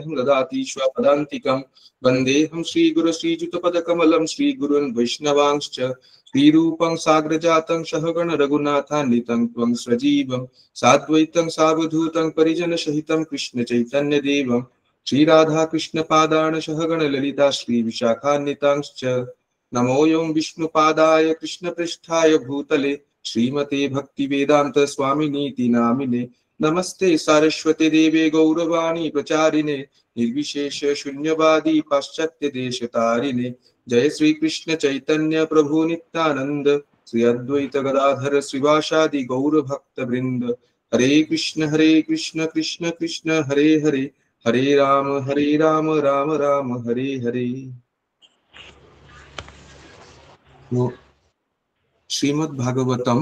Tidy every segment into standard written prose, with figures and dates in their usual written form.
सार्धं ददाति स्वपदान्तिकं वन्देऽहं श्रीगुरु श्रीयुतपदकमलं श्रीगुरुन् वैष्णवांश्च श्रीरूपं साग्रजातं सहगण रघुनाथान्वितं त्वं सजीवं साद्वैतं सावधूतं परिजनसहितं कृष्ण चैतन्यदेवं श्रीराधा कृष्ण पादान सहगण ललिता श्री विशाखान्वितांश्च नमोऽयं विष्णुपादाय कृष्णपृष्ठाय भूतले श्रीमते भक्तिवेदांत स्वामिनीति नामिने नमस्ते सारस्वती देवे गौरवाणी प्रचारिणे निर्विशेष शून्यवादी पाश्चात्य देशतारिणे जय श्री कृष्ण चैतन्य प्रभु नित्यानंद श्री अद्वैत गदाधर श्रीवासादि गौर भक्त वृंद हरे कृष्ण कृष्ण कृष्ण हरे हरे हरे राम राम राम हरे हरे। শ্রীমদ্ ভাগবতম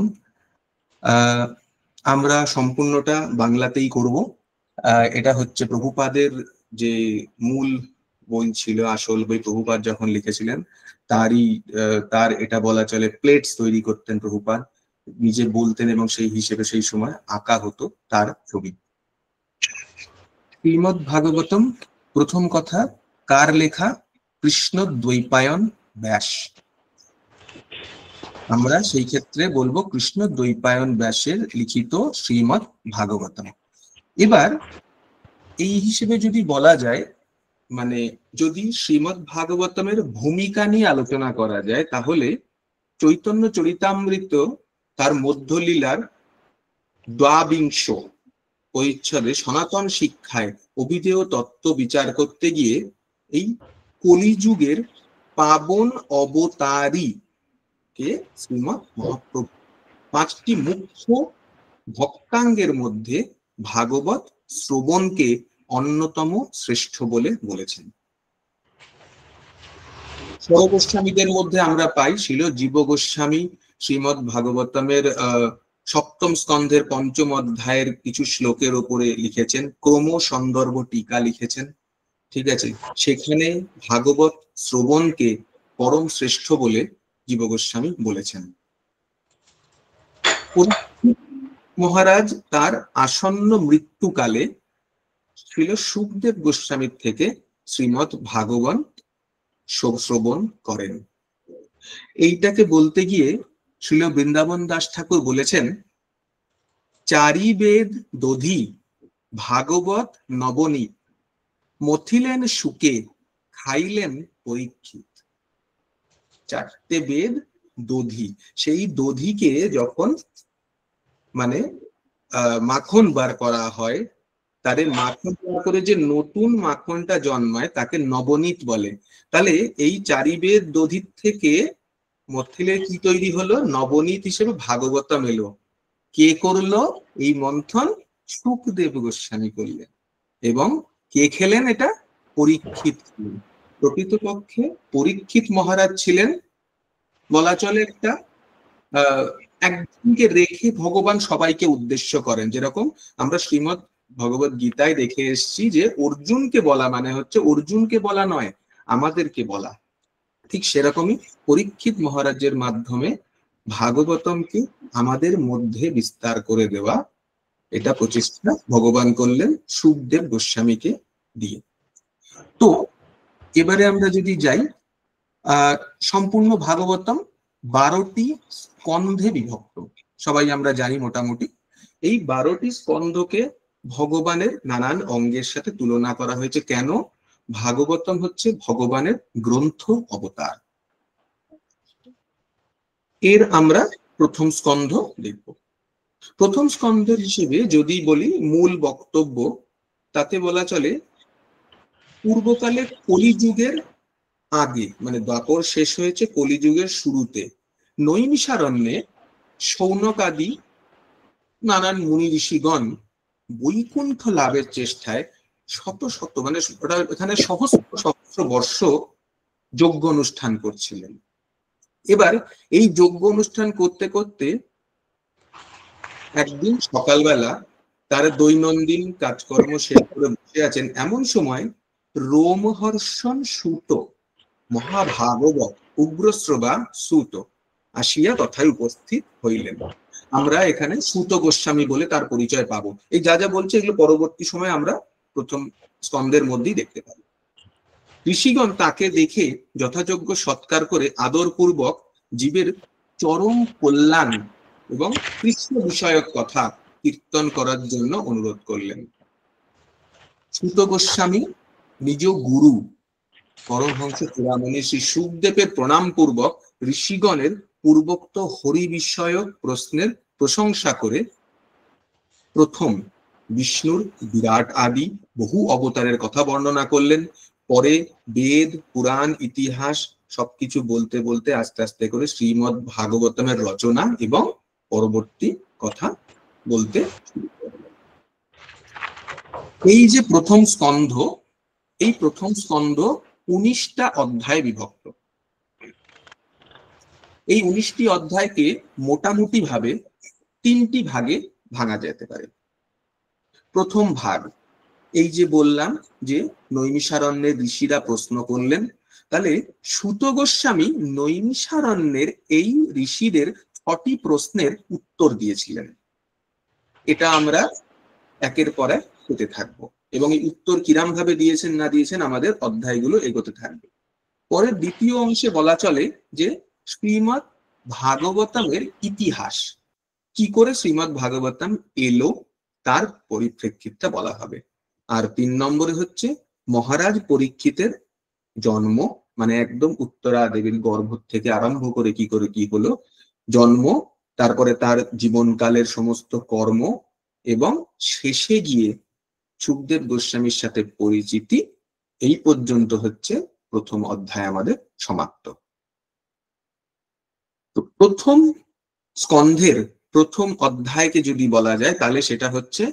আমরা সম্পূর্ণটা বাংলাতেই করব। এটা হচ্ছে প্রভুপাদের যে মূল বই ছিল, আসল বই প্রভুপাদ যখন লিখেছিলেন তার এটা বলা চলে প্লেটস তৈরি করতেন প্রভুপাদ, নিজে বলতেন এবং সেই হিসেবে সেই সময় আঁকা হতো তার ছবি। শ্রীমদ্ ভাগবতম প্রথম কথা কার লেখা? কৃষ্ণ দ্বৈপায়ন ব্যাস। আমরা সেই ক্ষেত্রে বলবো কৃষ্ণ দ্বৈপায়ন ব্যাসের লিখিত শ্রীমদ্ ভাগবতম। এবার এই হিসেবে যদি বলা যায়, মানে যদি শ্রীমদ্ ভাগবতমের ভূমিকা নিয়ে আলোচনা করা যায়, তাহলে চৈতন্য চরিতামৃত তার মধ্যলীলার দ্বাবিংশ পরিচ্ছদে সনাতন শিক্ষায় অভিধেয় তত্ত্ব বিচার করতে গিয়ে এই কলিযুগের পাবন অবতারী কে শ্রীমৎ মহাপ্রভু পাঁচটি মুখ্য ভক্তাঙ্গের মধ্যে ভাগবত শ্রবণকে অন্যতম শ্রেষ্ঠ বলে বলেছেন। সর্বগোস্বামীদের মধ্যে আমরা পাই ছিল জীব গোস্বামী শ্রীমৎ ভাগবতমের সপ্তম স্কন্ধের পঞ্চম অধ্যায়ের কিছু শ্লোকের উপরে লিখেছেন, ক্রম সন্দর্ভ টিকা লিখেছেন। ঠিক আছে, সেখানে ভাগবত শ্রবণকে পরম শ্রেষ্ঠ বলে জীব গোস্বামী বলেছেন। মহারাজ তার আসন্ন মৃত্যুকালে ছিল সুখদেব গোস্বামীর থেকে শ্রীমৎ ভাগবত শ্রবণ করেন। এইটাকে বলতে গিয়ে শ্রীল বৃন্দাবন দাস ঠাকুর বলেছেন, চারি বেদ দধি ভাগবত নবনী মথিলেন সুকে খাইলেন পরীক্ষিত। চারটে বেদ দধি, সেই দধিকে যখন মানে মাখন বার করা হয়, তাদের মাখন বার করে যে নতুন মাখনটা জন্মায় তাকে নবনীত বলে। তাহলে এই চারি বেদ দধির থেকে মথিলের কি তৈরি হলো? নবনীত হিসেবে ভাগবতম এলো। কে করলো এই মন্থন? সুখদেব গোস্বামী করলেন। এবং কে খেলেন এটা? পরীক্ষিত ছিলেন। প্রকৃতপক্ষে পরীক্ষিত মহারাজ ছিলেন বলা চলে একটা একজনকে রেখে ভগবান সবাইকে উদ্দেশ্য করেন। যেরকম আমরা শ্রীমৎ ভগবত গীতায় দেখে এসেছি যে অর্জুনকে বলা মানে হচ্ছে অর্জুনকে বলা নয়, আমাদেরকে বলা। ঠিক সেরকমই পরীক্ষিত মহারাজের মাধ্যমে ভাগবতমকে আমাদের মধ্যে বিস্তার করে দেওয়া, এটা প্রচেষ্টা ভগবান করলেন সুখদেব গোস্বামীকে দিয়ে। তো এবারে আমরা যদি যাই, সম্পূর্ণ ভাগবতম 12টি স্কন্ধে বিভক্ত, সবাই আমরা জানি মোটামুটি। এই 12টি স্কন্ধকে ভগবানের নানান অঙ্গের সাথে তুলনা করা হয়েছে। কেন? ভাগবতম হচ্ছে ভগবানের গ্রন্থ অবতার। এর আমরা প্রথম স্কন্ধ দেখব। প্রথম স্কন্ধের হিসেবে যদি বলি মূল বক্তব্য, তাতে বলা চলে পূর্বকালে কলিযুগের আগে, মানে দ্বাপর শেষ হয়েছে কলিযুগের শুরুতে, নৈমিষারণ্যে শৌনক আদি নানান মুনি ঋষিগণ বৈকুণ্ঠ লাভের চেষ্টায় শত শত মানে এখানে সহস্র সহস্র বর্ষ যজ্ঞ অনুষ্ঠান করছিলেন। এবার এই যজ্ঞ অনুষ্ঠান করতে করতে একদিন সকালবেলা তার দৈনন্দিন কাজকর্ম শেষ করে বসে আছেন, এমন সময় রোমহর্ষণ সূত মহাভাগবত উগ্রশ্রবা সূত আসিয়া তথায় উপস্থিত হইলেন। আমরা এখানে সূত গোস্বামী বলে তার পরিচয় পাবো। এই যা যা বলছে এগুলো পরবর্তী সময় আমরা প্রথম স্কন্ধের মধ্যেই দেখতে পাই। ঋষিগণ তাকে দেখে যথাযোগ্য সৎকার করে আদরপূর্বক জীবের চরম কল্যাণ এবং কৃষ্ণ বিষয়ক কথা কীর্তন করার জন্য অনুরোধ করলেন। সূত গোস্বামী নিজ গুরু পরমহংস চূড়ামণি শ্রী শুকদেবের প্রণাম পূর্বক ঋষিগণের পূর্বোক্ত হরি বিষয়ক প্রশ্নের প্রশংসা করে প্রথম বিষ্ণুর বিরাট আদি বহু অবতারের কথা বর্ণনা করলেন। পরে বেদ, পুরাণ, ইতিহাস সবকিছু বলতে বলতে আস্তে আস্তে করে শ্রীমদ্ ভাগবতমের রচনা এবং পরবর্তী কথা বলতে শুরু করলেন। এই যে প্রথম স্কন্ধ, এই প্রথম স্কন্ধ 19টা অধ্যায়ে বিভক্ত। এই 19টি অধ্যায়কে মোটামুটি ভাবে 3টি ভাগে ভাঙা যেতে পারে। প্রথম ভাগ, এই যে বললাম যে নৈমিষারণ্যের ঋষিরা প্রশ্ন করলেন, তাহলে সূত গোস্বামী নৈমিষারণ্যের এই ঋষিদের 6টি প্রশ্নের উত্তর দিয়েছিলেন। এটা আমরা একের পর এক পেতে থাকবো এবং এই উত্তর কিরাম ভাবে দিয়েছেন না দিয়েছেন আমাদের অধ্যায়গুলো এগোতে থাকবে। পরে দ্বিতীয় অংশে বলা চলে যে শ্রীমদ্ ভাগবতমের ইতিহাস, কি করে শ্রীমদ্ ভাগবতম এলো তার পরিপ্রেক্ষিতটা বলা হবে। আর 3 নম্বরে হচ্ছে মহারাজ পরীক্ষিতের জন্ম, মানে একদম উত্তরা দেবীর গর্ভ থেকে আরম্ভ করে কি হলো জন্ম, তারপরে তার জীবনকালের সমস্ত কর্ম এবং শেষে গিয়ে শুকদেব গোস্বামীর সাথে পরিচিতি, এই পর্যন্ত হচ্ছে প্রথম অধ্যায় আমাদের সমাপ্ত। তো প্রথম স্কন্ধের প্রথম অধ্যায়কে যদি বলা যায় তাহলে সেটা হচ্ছে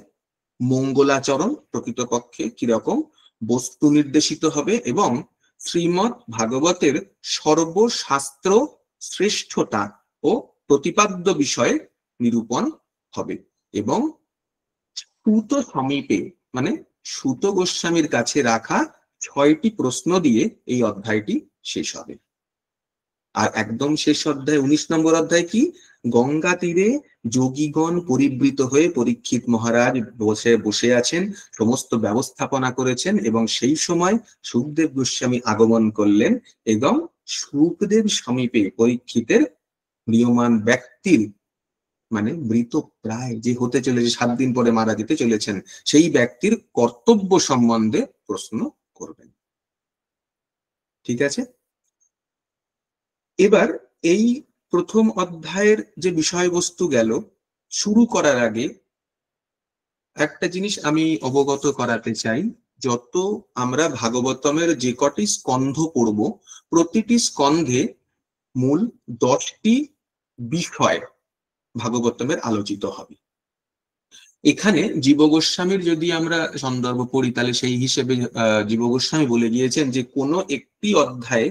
মঙ্গলাচরণ, প্রকৃতপক্ষে কিরকম বস্তু নির্দেশিত হবে এবং শ্রীমদ্ ভাগবতের সর্বশাস্ত্র শ্রেষ্ঠতা ও প্রতিপাদ্য বিষয়ে নিরূপণ হবে এবং সূত সমীপে মানে সূত গোস্বামীর কাছে রাখা 6টি প্রশ্ন দিয়ে এই অধ্যায়টি শেষ হবে। আর একদম শেষ অধ্যায় 19 নম্বর অধ্যায় কি, গঙ্গা তীরে যোগীগণ পরিবৃত হয়ে পরীক্ষিত মহারাজ বসে আছেন, সমস্ত ব্যবস্থাপনা করেছেন এবং সেই সময় শুকদেব গোস্বামী আগমন করলেন এবং শুকদেব সমীপে পরীক্ষিতের নিয়মান ব্যক্তির মানে মৃত প্রায় যে হতে চলেছে 7 দিন পরে মারা যেতে চলেছেন সেই ব্যক্তির কর্তব্য সম্বন্ধে প্রশ্ন করবেন। ঠিক আছে, এবার এই প্রথম অধ্যায়ের যে বিষয়বস্তু গেল, শুরু করার আগে একটা জিনিস আমি অবগত করাতে চাই। যত আমরা ভাগবতমের যে কটি স্কন্ধ পড়ব, প্রতিটি স্কন্ধে মূল 10টি বিষয় ভাগবতমের আলোচিত হবে। এখানে জীব গোস্বামীর যদি আমরা সন্দর্ভ পড়ি তাহলে সেই হিসেবে জীব গোস্বামী বলে গিয়েছেন যে কোনো একটি অধ্যায়ে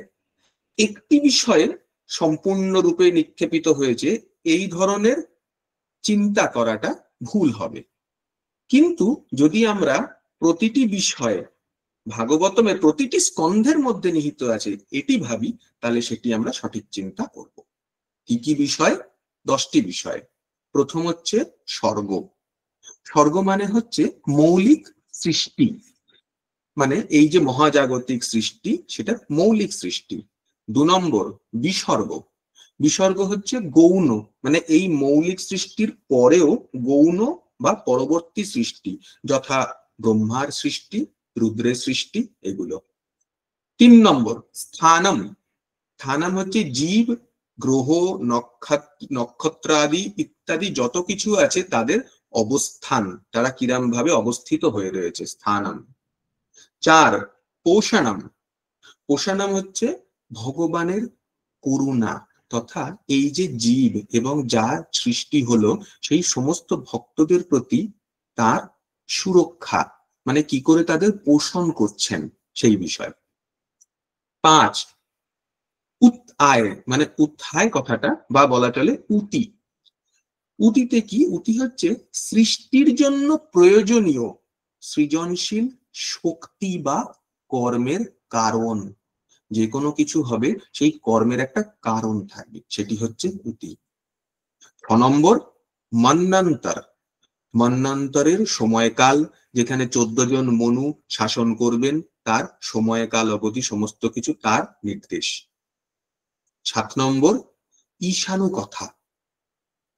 একটি বিষয়ে সম্পূর্ণরূপে নিক্ষেপিত হয়েছে, এই ধরনের চিন্তা করাটা ভুল হবে। কিন্তু যদি আমরা প্রতিটি বিষয়ে ভাগবতমের প্রতিটি স্কন্ধের মধ্যে নিহিত আছে এটি ভাবি, তাহলে সেটি আমরা সঠিক চিন্তা করব। কি কি বিষয়? 10টি বিষয়। প্রথম হচ্ছে স্বর্গ। স্বর্গ মানে হচ্ছে মৌলিক সৃষ্টি, মানে এই যে মহাজাগতিক সৃষ্টি সেটা মৌলিক সৃষ্টি। 2 নম্বর বিসর্গ। বিসর্গ হচ্ছে গৌণ, মানে এই মৌলিক সৃষ্টির পরেও গৌণ বা পরবর্তী সৃষ্টি, যথা ব্রহ্মার সৃষ্টি, রুদ্রের সৃষ্টি, এগুলো। 3 নম্বর স্থানম। স্থানম হচ্ছে জীব, গ্রহ, নক্ষত্রাদি ইত্যাদি যত কিছু আছে তাদের অবস্থান, তারা কিরম ভাবে অবস্থিত হয়ে রয়েছে, স্থানম। 4 পোষণম। পোষণম হচ্ছে ভগবানের করুণা, তথা এই যে জীব এবং যা সৃষ্টি হলো সেই সমস্ত ভক্তদের প্রতি তার সুরক্ষা, মানে কি করে তাদের পোষণ করছেন সেই বিষয়। 5 উৎআয়, মানে উৎথায় কথাটা বা বলা চলে উতি। উতিতে কি? উতি হচ্ছে সৃষ্টির জন্য প্রয়োজনীয় সৃজনশীল শক্তি বা কর্মের কারণ। যে কোনো কিছু হবে সেই কর্মের একটা কারণ থাকবে, সেটি হচ্ছে উতি। 6 নম্বর মন্বন্তর। মন্বন্তরের সময়কাল, যেখানে 14 জন মনু শাসন করবেন, তার সময়কাল অবধি সমস্ত কিছু তার নির্দেশ। 7 নম্বর ঈশানু কথা,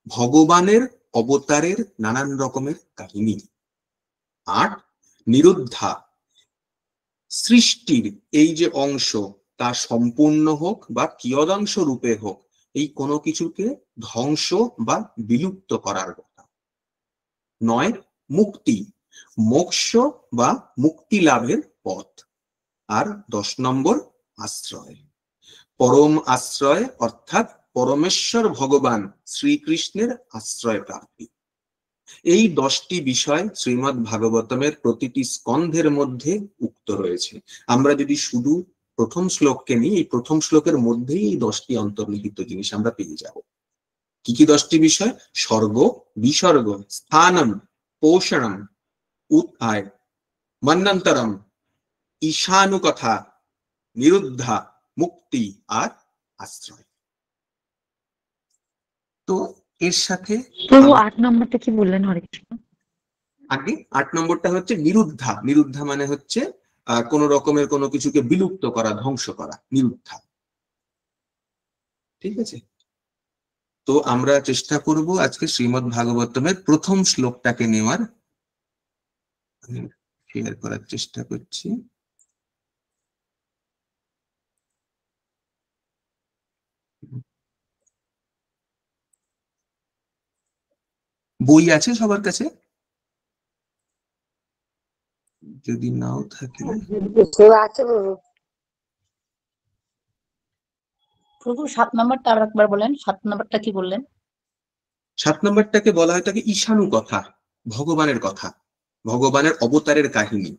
ভগবানের অবতারের নানান রকমের কাহিনী। 8 নিরুদ্ধা, সৃষ্টির এই যে অংশ তা সম্পূর্ণ হোক বা কিয়দাংশ রূপে হোক, এই কোনো কিছুকে ধ্বংস বা বিলুপ্ত করার কথা। 9 মুক্তি, মোক্ষ বা মুক্তি লাভের পথ। আর 10 নম্বর আশ্রয়, পরম আশ্রয় অর্থাৎ পরমেশ্বর ভগবান শ্রীকৃষ্ণের আশ্রয় প্রাপ্তি। এই 10টি বিষয় শ্রীমদ্ ভাগবতমের প্রতিটি স্কন্ধের মধ্যে উক্ত রয়েছে। আমরা যদি শুধু প্রথম শ্লোককে নিই, এই প্রথম শ্লোকের মধ্যেই এই 10টি অন্তর্নিহিত জিনিস আমরা পেয়ে যাব। কি কি 10টি বিষয়? স্বর্গ, বিসর্গ, স্থানম, পোষণম, উৎআয়, মন্বন্তরম, ঈশানু কথা, নিরুদ্ধা, মুক্তি আর আশ্রয়। তো এর সাথে প্রভু 8 নম্বরটা কি বললেন? হরে কৃষ্ণ। আগে 8 নম্বরটা হচ্ছে নিরুদ্ধা। নিরুদ্ধা মানে হচ্ছে কোন রকমের কোনো কিছুকে বিলুপ্ত করা, ধ্বংস করা, নিরুদ্ধা। ঠিক আছে, তো আমরা চেষ্টা করব আজকে শ্রীমদ্ ভাগবতমের প্রথম শ্লোকটাকে নেওয়ার, শেয়ার করার চেষ্টা করছি। বই আছে সবার কাছে? যদি নাও থাকে, প্রভু 7 নম্বরটা আর একবার বলেন। 7 নম্বরটা কি বললেন? 7 নম্বরটাকে বলা হয় তাকে ঈশানু কথা, ভগবানের কথা, ভগবানের অবতারের কাহিনী।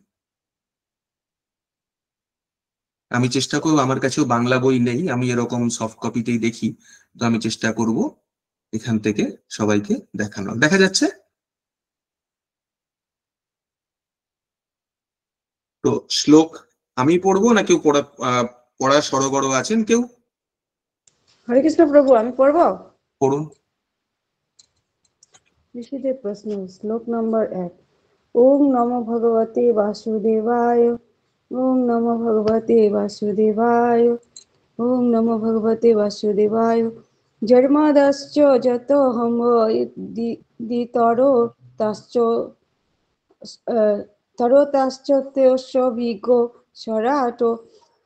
আমি চেষ্টা করবো, আমার কাছেও বাংলা বই নেই, আমি এরকম সফট কপিতেই দেখি, তো আমি চেষ্টা করব এখান থেকে সবাইকে দেখানো। দেখা যাচ্ছে তো? শ্লোক আমি পড়বো না কেউ পড়া সরগর আছেন কেউ? হরে কৃষ্ণ প্রভু, আমি পড়বো। পড়ুন। ঋষিদের প্রশ্ন, শ্লোক নম্বর 1। ওম নমো ভগবতে বাসুদেবায়, ওম নমো ভগবতে বাসুদেবায়, ওম নমো ভগবতে বাসুদেবায়। জন্মাদশ্চ যত হম দিতর তাশ্চ তরতাশ্চ তেস্য বিজ্ঞ সরাট,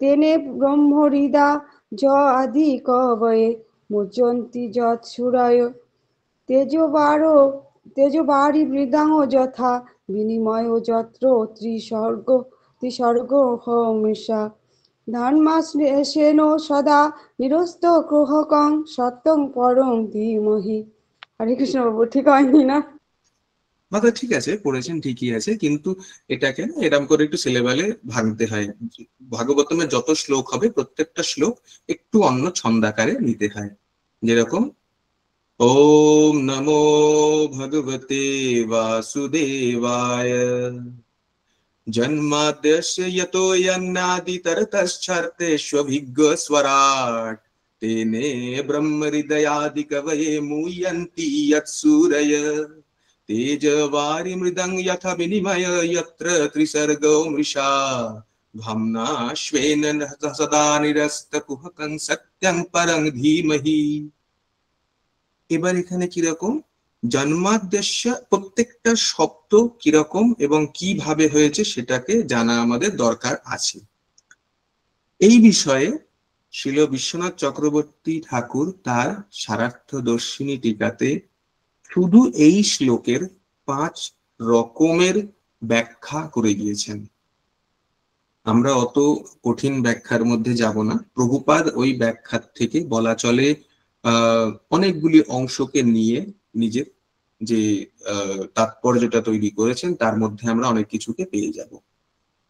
তেনে ব্রহ্মহৃদা য আদি কবয়ে মুচন্তি যৎসুরায়। তেজবারি মৃদাঙ্গ যথা বিনিময় যত্র ত্রিসর্গ হমেশা। ধর্মাশ্লেষেণ সদা নিরস্ত ক্রোহকং সত্যং পরং ধীমহি। হরে কৃষ্ণ বাবু, ঠিক হয়নি না? মাথা ঠিক আছে, পড়েছেন ঠিকই আছে, কিন্তু এটাকে না এরকম করে একটু সিলেবালে ভাঙতে হয়। ভাগবতমের যত শ্লোক হবে প্রত্যেকটা শ্লোক একটু অন্য ছন্দাকারে নিতে হয়। যেরকম ওম নমো ভগবতে বাসুদেবায়, জন্মাদ্যস্য যতো যন্নাদিতরতশ্চার্তেষ্বভিজ্ঞ স্বরাট, তেনে ব্রহ্ম হৃদয়াদি কবয়ে মুহ্যন্তি যৎসূরয়। তেজবারি মৃদং যথা বিনিময় যত্র ত্রিসর্গো মৃষা, ধাম্না শ্বেন সদা নিরস্তকুহকং সত্যং পরং ধীমহি। এবার এখানে কিরকম জন্মাদ্দেশ্য, প্রত্যেকটা শব্দ কিরকম এবং কিভাবে হয়েছে সেটাকে জানা আমাদের দরকার আছে। এই বিষয়ে শ্রীল বিশ্বনাথ চক্রবর্তী ঠাকুর তার সারার্থদর্শিনী টিকাতে শুধু এই শ্লোকের 5 রকমের ব্যাখ্যা করে গিয়েছেন। আমরা অত কঠিন ব্যাখ্যার মধ্যে যাব না। প্রভুপাদ ওই ব্যাখ্যার থেকে বলা চলে অনেকগুলি অংশকে নিয়ে নিজের যে তাৎপর্যটা তৈরি করেছেন, তার মধ্যে আমরা অনেক কিছুকে পেয়ে যাব।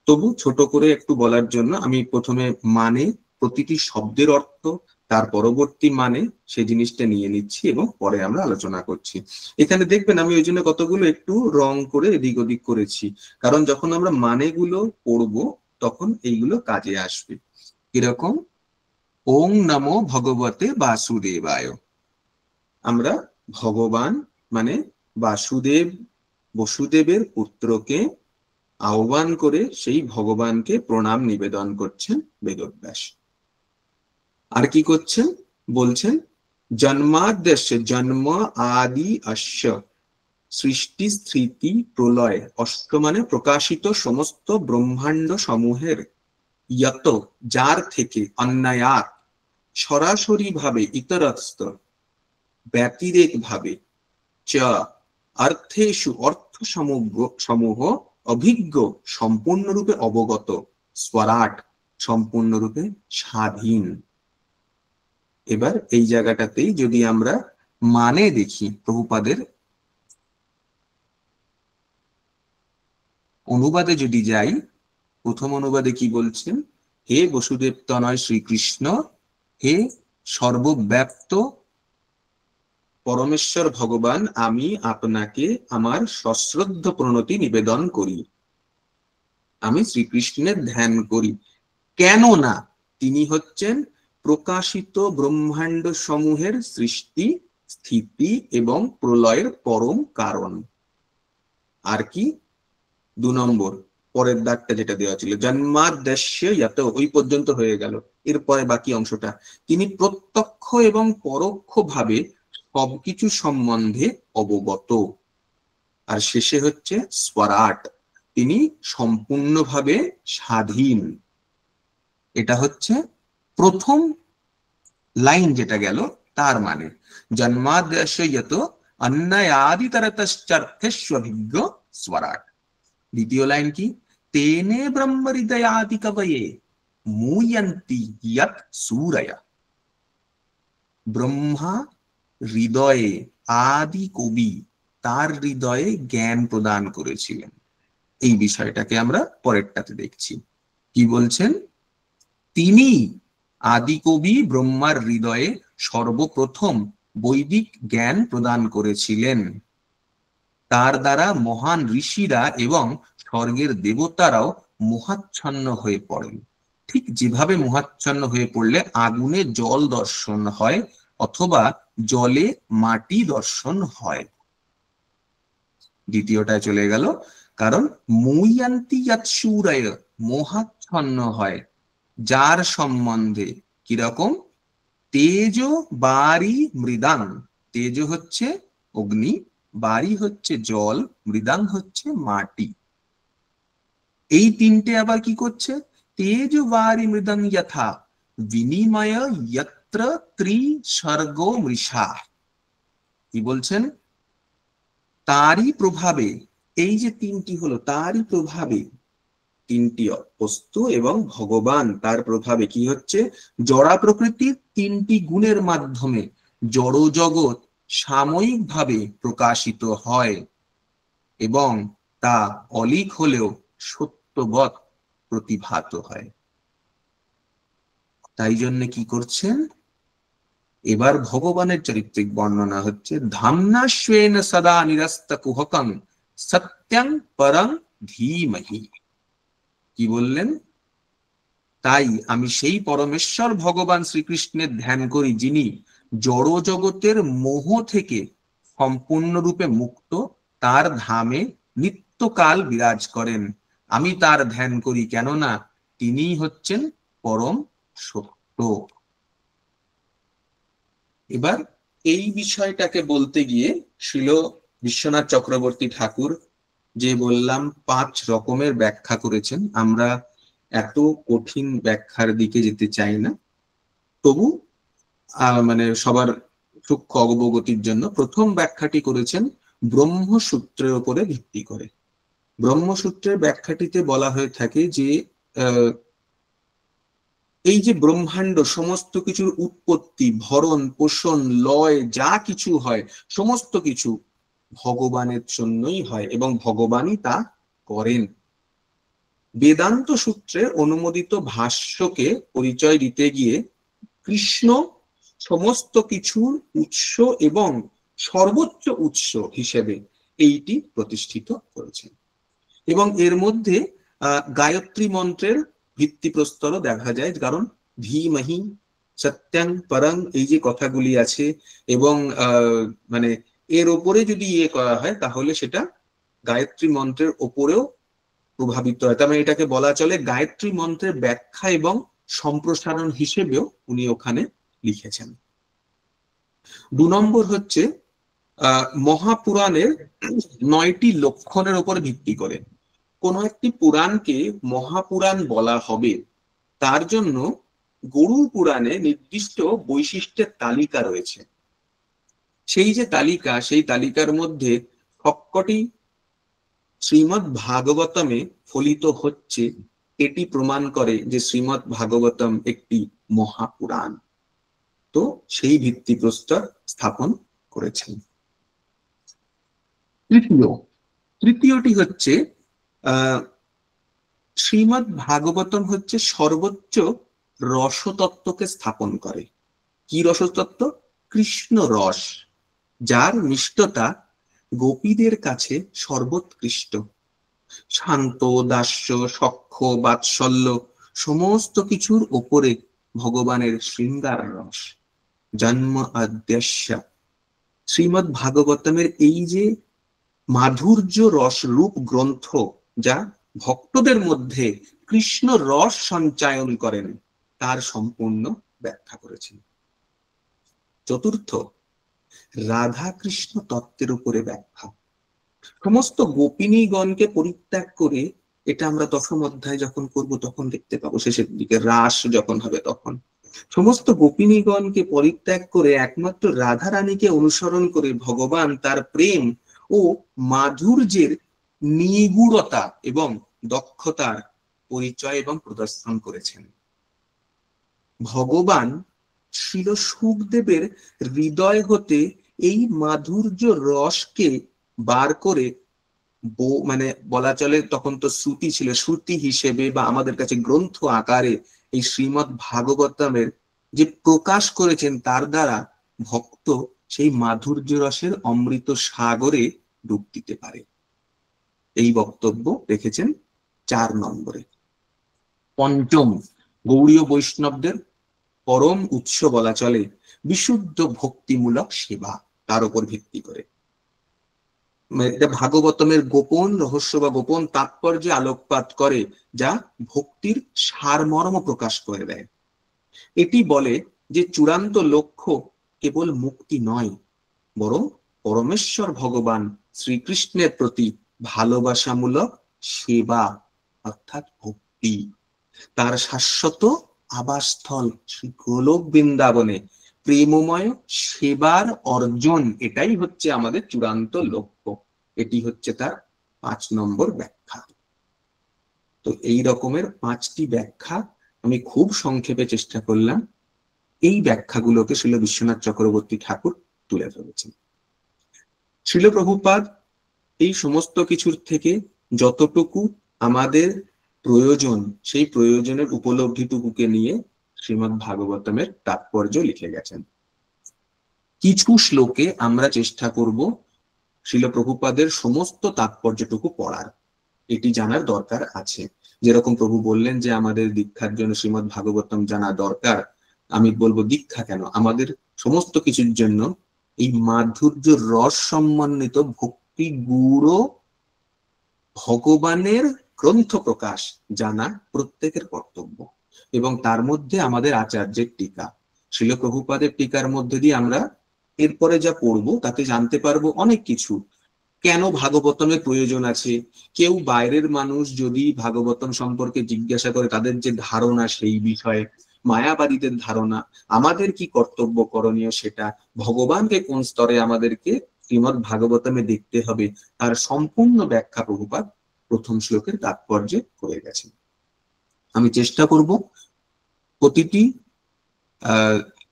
তবু ছোট করে একটু বলার জন্য আমি প্রথমে মানে, প্রতিটি শব্দের অর্থ, তার পরবর্তী মানে সেই জিনিসটা নিয়ে নিচ্ছি এবং পরে আমরা আলোচনা করছি। এখানে দেখবেন আমি ওই জন্য কতগুলো একটু রং করে এদিক ওদিক করেছি, কারণ যখন আমরা মানেগুলো পড়বো তখন এইগুলো কাজে আসবে। কিরকম? ওং নমো ভগবতে বাসুদেবায়, আমরা ভগবান মানে বাসুদেব বসুদেবের পুত্রকে আহ্বান করে সেই ভগবানকে প্রণাম নিবেদন করছেন বেদব্যাস। আর কি করছেন বলছেন, জন্মাদ্যস্য জন্ম আদি অস্য সৃষ্টি স্থিতি প্রলয়, অষ্ট মানে প্রকাশিত সমস্ত ব্রহ্মাণ্ড সমূহের, যত যার থেকে, অন্যায়াত সরাসরি ভাবে, ইতরস্ত ব্যতিরেক ভাবে, চ অর্থেষু অর্থ সমূহ অভিজ্ঞ সম্পূর্ণরূপে অবগত, স্বরাট সম্পূর্ণরূপে স্বাধীন। এবার এই জায়গাটাতেই যদি আমরা মানে দেখি, প্রভুপাদের অনুবাদে যদি যাই, প্রথম অনুবাদে কি বলছেন, হে বসুদেব তনয় শ্রীকৃষ্ণ, হে সর্বব্যাপ্ত পরমেশ্বর ভগবান, আমি আপনাকে আমার সশ্রদ্ধ প্রণতি নিবেদন করি, আমি শ্রীকৃষ্ণের ধ্যান করি। কেননা তিনি হচ্ছেন প্রকাশিত ব্রহ্মাণ্ড সমূহের সৃষ্টি স্থিতি এবং প্রলয়ের পরম কারণ। আর কি 2 নম্বর পরের দাগটা যেটা দেওয়া ছিল, জন্মাদ্যস্য যত, ওই পর্যন্ত হয়ে গেল। এরপরে বাকি অংশটা, তিনি প্রত্যক্ষ এবং পরোক্ষ ভাবে সবকিছু সম্বন্ধে অবগত। আর শেষে হচ্ছে স্বরাট, তিনি সম্পূর্ণভাবে স্বাধীন। এটা হচ্ছে প্রথম লাইন যেটা গেল, তার মানে জন্মাদ্যস্য যত অন্যায়াদিতরতশ্চার্থস্বভিজ্ঞ স্বরাট। দ্বিতীয় লাইন কি, তেনে ব্রহ্ম হৃদয়াদি কবয়ে মুয়ন্তি ইয়ৎ সূরয়া। ব্রহ্মা হৃদয়ে, আদি কবি তার হৃদয়ে জ্ঞান প্রদান করেছিলেন। এই বিষয়টাকে আমরা পরেরটাতে দেখছি। কি বলছেন, তিনি আদি কবি ব্রহ্মার হৃদয়ে সর্বপ্রথম বৈদিক জ্ঞান প্রদান করেছিলেন। তার দ্বারা মহান ঋষিরা এবং স্বর্গের দেবতারাও মোহাচ্ছন্ন হয়ে পড়েন। ঠিক যেভাবে মোহাচ্ছন্ন হয়ে পড়লে আগুনে জল দর্শন হয় অথবা জলে মাটি দর্শন হয়। দ্বিতীয়টায় চলে গেল, কারণ মুয়ান্তি ইয়াত সূরয়, মোহাচ্ছন্ন হয় যার সম্বন্ধে, কিরকম, তেজ বারি মৃদাং, তেজ হচ্ছে অগ্নি, বারি হচ্ছে জল, মৃদাং হচ্ছে মাটি। এই তিনটে আবার কি করছে, তেজ বারি মৃদাং যথা বিনিময় যত্র ত্রিসর্গ মৃষা। কি বলছেন, তারই প্রভাবে, এই যে তিনটি হলো তারই প্রভাবে, তিনটি বস্তু এবং ভগবান তার প্রভাবে কি হচ্ছে, জড়া প্রকৃতির তিনটি গুণের মাধ্যমে জড় জগৎ সাময়িকভাবে প্রকাশিত হয় এবং তা অলিক হলেও সত্যবৎ প্রতিভাত হয়। তাই জন্য কি করছেন, এবার ভগবানের চারিত্রিক বর্ণনা হচ্ছে, ধাম্নাশ্বেন সদা নিরস্ত কুহকং সত্যং পরং ধীমহি। কি বললেন, তাই আমি সেই পরমেশ্বর ভগবান শ্রীকৃষ্ণের ধ্যান করি, যিনি জড় জগতের মোহ থেকে সম্পূর্ণরূপে মুক্ত, তার ধামে নিত্যকাল বিরাজ করেন। আমি তার ধ্যান করি, কেননা তিনি হচ্ছেন পরম সত্য। এবার এই বিষয়টাকে বলতে গিয়ে শ্রীল বিশ্বনাথ চক্রবর্তী ঠাকুর যে বললাম 5 রকমের ব্যাখ্যা করেছেন, আমরা এত কঠিন ব্যাখ্যার দিকে যেতে চাই না, তবু মানে সবার সূক্ষ্ম অবগতির জন্য প্রথম ব্যাখ্যাটি করেছেন ব্রহ্মসূত্রের উপরে ভিত্তি করে। ব্রহ্মসূত্রের ব্যাখ্যাটিতে বলা হয়ে থাকে যে এই যে ব্রহ্মাণ্ড, সমস্ত কিছুর উৎপত্তি, ভরণ পোষণ লয় যা কিছু হয়, সমস্ত কিছু ভগবানের জন্যই হয় এবং ভগবানই তা করেন। বেদান্ত সূত্রে অনুমোদিত ভাষ্যকে পরিচয় দিতে গিয়ে কৃষ্ণ সমস্ত কিছুর উৎস এবং সর্বোচ্চ উৎস হিসেবে এইটি প্রতিষ্ঠিত করেছেন। এবং এর মধ্যে গায়ত্রী মন্ত্রের ভিত্তিপ্রস্তর দেখা যায়, কারণ ধীমহি সত্যং পরং এই যে কথাগুলি আছে এবং মানে এর ওপরে যদি করা হয় তাহলে সেটা গায়ত্রী মন্ত্রের ওপরেও প্রভাবিত হয়। তার মানে এটাকে বলা চলে গায়ত্রী মন্ত্রের ব্যাখ্যা এবং সম্প্রসারণ হিসেবেও উনি ওখানে লিখেছেন। 2 নম্বর হচ্ছে মহাপুরাণের 9টি লক্ষণের উপর ভিত্তি করে কোন একটি পুরাণকে মহাপুরাণ বলা হবে, তার জন্য গরুড় পুরাণে নির্দিষ্ট বৈশিষ্ট্যের তালিকা রয়েছে। সেই যে তালিকা, সেই তালিকার মধ্যে সবকটি শ্রীমদ্ ভাগবতমে ফলিত হচ্ছে, এটি প্রমাণ করে যে শ্রীমদ্ ভাগবতম একটি মহাপুরাণ। তো সেই ভিত্তিপ্রস্তর স্থাপন করেছেন। তৃতীয়টি হচ্ছে শ্রীমদ্ ভাগবতম হচ্ছে সর্বোচ্চ রসতত্ত্বকে স্থাপন করে। কি রসতত্ত্ব? কৃষ্ণ রস, যার মিষ্টতা গোপীদের কাছে সর্বোৎকৃষ্ট। শান্ত, দাস্য, সখ্য, বাৎসল্য সমস্ত কিছুর ওপরে ভগবানের শৃঙ্গার রস। জন্ম অদ্যাস্য। শ্রীমদ্ ভাগবতমের এই যে মাধুর্য রস রূপ গ্রন্থ, যা ভক্তদের মধ্যে কৃষ্ণ রস সঞ্চায়ন করেন, তার সম্পূর্ণ ব্যাখ্যা করেছেন। চতুর্থ, রাধা কৃষ্ণ তত্ত্বের উপরে ব্যাখ্যা। সমস্ত গোপিনীগণকে পরিত্যাগ করে, এটা আমরা 10ম অধ্যায় যখন করব তখন দেখতে পাবো, শেষের দিকে রাস যখন হবে তখন সমস্ত গোপিনীগণকে পরিত্যাগ করে একমাত্র রাধা রানীকে অনুসরণ করে ভগবান তার প্রেম ও মাধুর্যের নিগুড়তা এবং দক্ষতার পরিচয় এবং প্রদর্শন করেছেন। ভগবান শ্রীল শুকদেবের হৃদয় হতে এই মাধুর্য রসকে বার করে মানে বলা চলে তখন তো শ্রুতি ছিল, শ্রুতি হিসেবে বা আমাদের কাছে গ্রন্থ আকারে এই শ্রীমদ্ ভাগবতমের যে প্রকাশ করেছেন, তার দ্বারা ভক্ত সেই মাধুর্য রসের অমৃত সাগরে ডুব দিতে পারে। এই বক্তব্য রেখেছেন 4 নম্বরে। পঞ্চম, গৌড়ীয় বৈষ্ণবদের পরম উৎস বলা চলে বিশুদ্ধ ভক্তিমূলক সেবা, তার উপর ভিত্তি করে। এটা ভাগবতমের গোপন রহস্য বা গোপন তাৎপর্য আলোকপাত করে, যা ভক্তির সারমর্ম প্রকাশ করে দেয়। এটি বলে যে চূড়ান্ত লক্ষ্য কেবল মুক্তি নয়, বরং পরমেশ্বর ভগবান শ্রীকৃষ্ণের প্রতি ভালোবাসামূলক সেবা অর্থাৎ ভক্তি। তার শাশ্বত আবাসস্থল শ্রী গোলক বৃন্দাবনে প্রেমময় সেবার অর্জন, এটাই হচ্ছে আমাদের চূড়ান্ত লক্ষ্য। এটি হচ্ছে তার 5 নম্বর ব্যাখ্যা। তো এই রকমের 5টি ব্যাখ্যা আমি খুব সংক্ষেপে চেষ্টা করলাম। এই ব্যাখ্যাগুলোকে শ্রীল বিশ্বনাথ চক্রবর্তী ঠাকুর তুলে ধরেছেন। শ্রীল প্রভুপাদ এই সমস্ত কিছুর থেকে যতটুকু আমাদের প্রয়োজন, সেই প্রয়োজনের উপলব্ধিটুকুকে নিয়ে শ্রীমদ্ ভাগবতমের তাৎপর্য লিখে গেছেন। কিছু শ্লোকে আমরা চেষ্টা করব শ্রীল প্রভুপাদের সমস্ত তাৎপর্যটুকু পড়ার। এটি জানার দরকার আছে। যেরকম প্রভু বললেন যে আমাদের দীক্ষার জন্য শ্রীমদ্ ভাগবতম জানা দরকার, আমি বলবো দীক্ষা কেন, আমাদের সমস্ত কিছুর জন্য এই মাধুর্য রস সম্মানিত ভক্তি গুড় ভগবানের গ্রন্থ প্রকাশ জানা প্রত্যেকের কর্তব্য। এবং তার মধ্যে আমাদের আচার্যের টিকা, শ্রীল প্রভুপাদের টিকার মধ্যে দিয়ে আমরা এরপরে যা পড়বো তাতে জানতে পারবো অনেক কিছু। কেন ভাগবতমের প্রয়োজন আছে, কেউ বাইরের মানুষ যদি ভাগবতম সম্পর্কে জিজ্ঞাসা করে, তাদের যে ধারণা সেই বিষয়ে, মায়াবাদীদের ধারণা, আমাদের কি কর্তব্য করণীয় সেটা, ভগবানকে কোন স্তরে আমাদেরকে শ্রীমদ্ ভাগবতমে দেখতে হবে, তার সম্পূর্ণ ব্যাখ্যা প্রভুপাদ 1ম শ্লোকের তাৎপর্যে করে গেছেন। আমি চেষ্টা করব প্রতিটি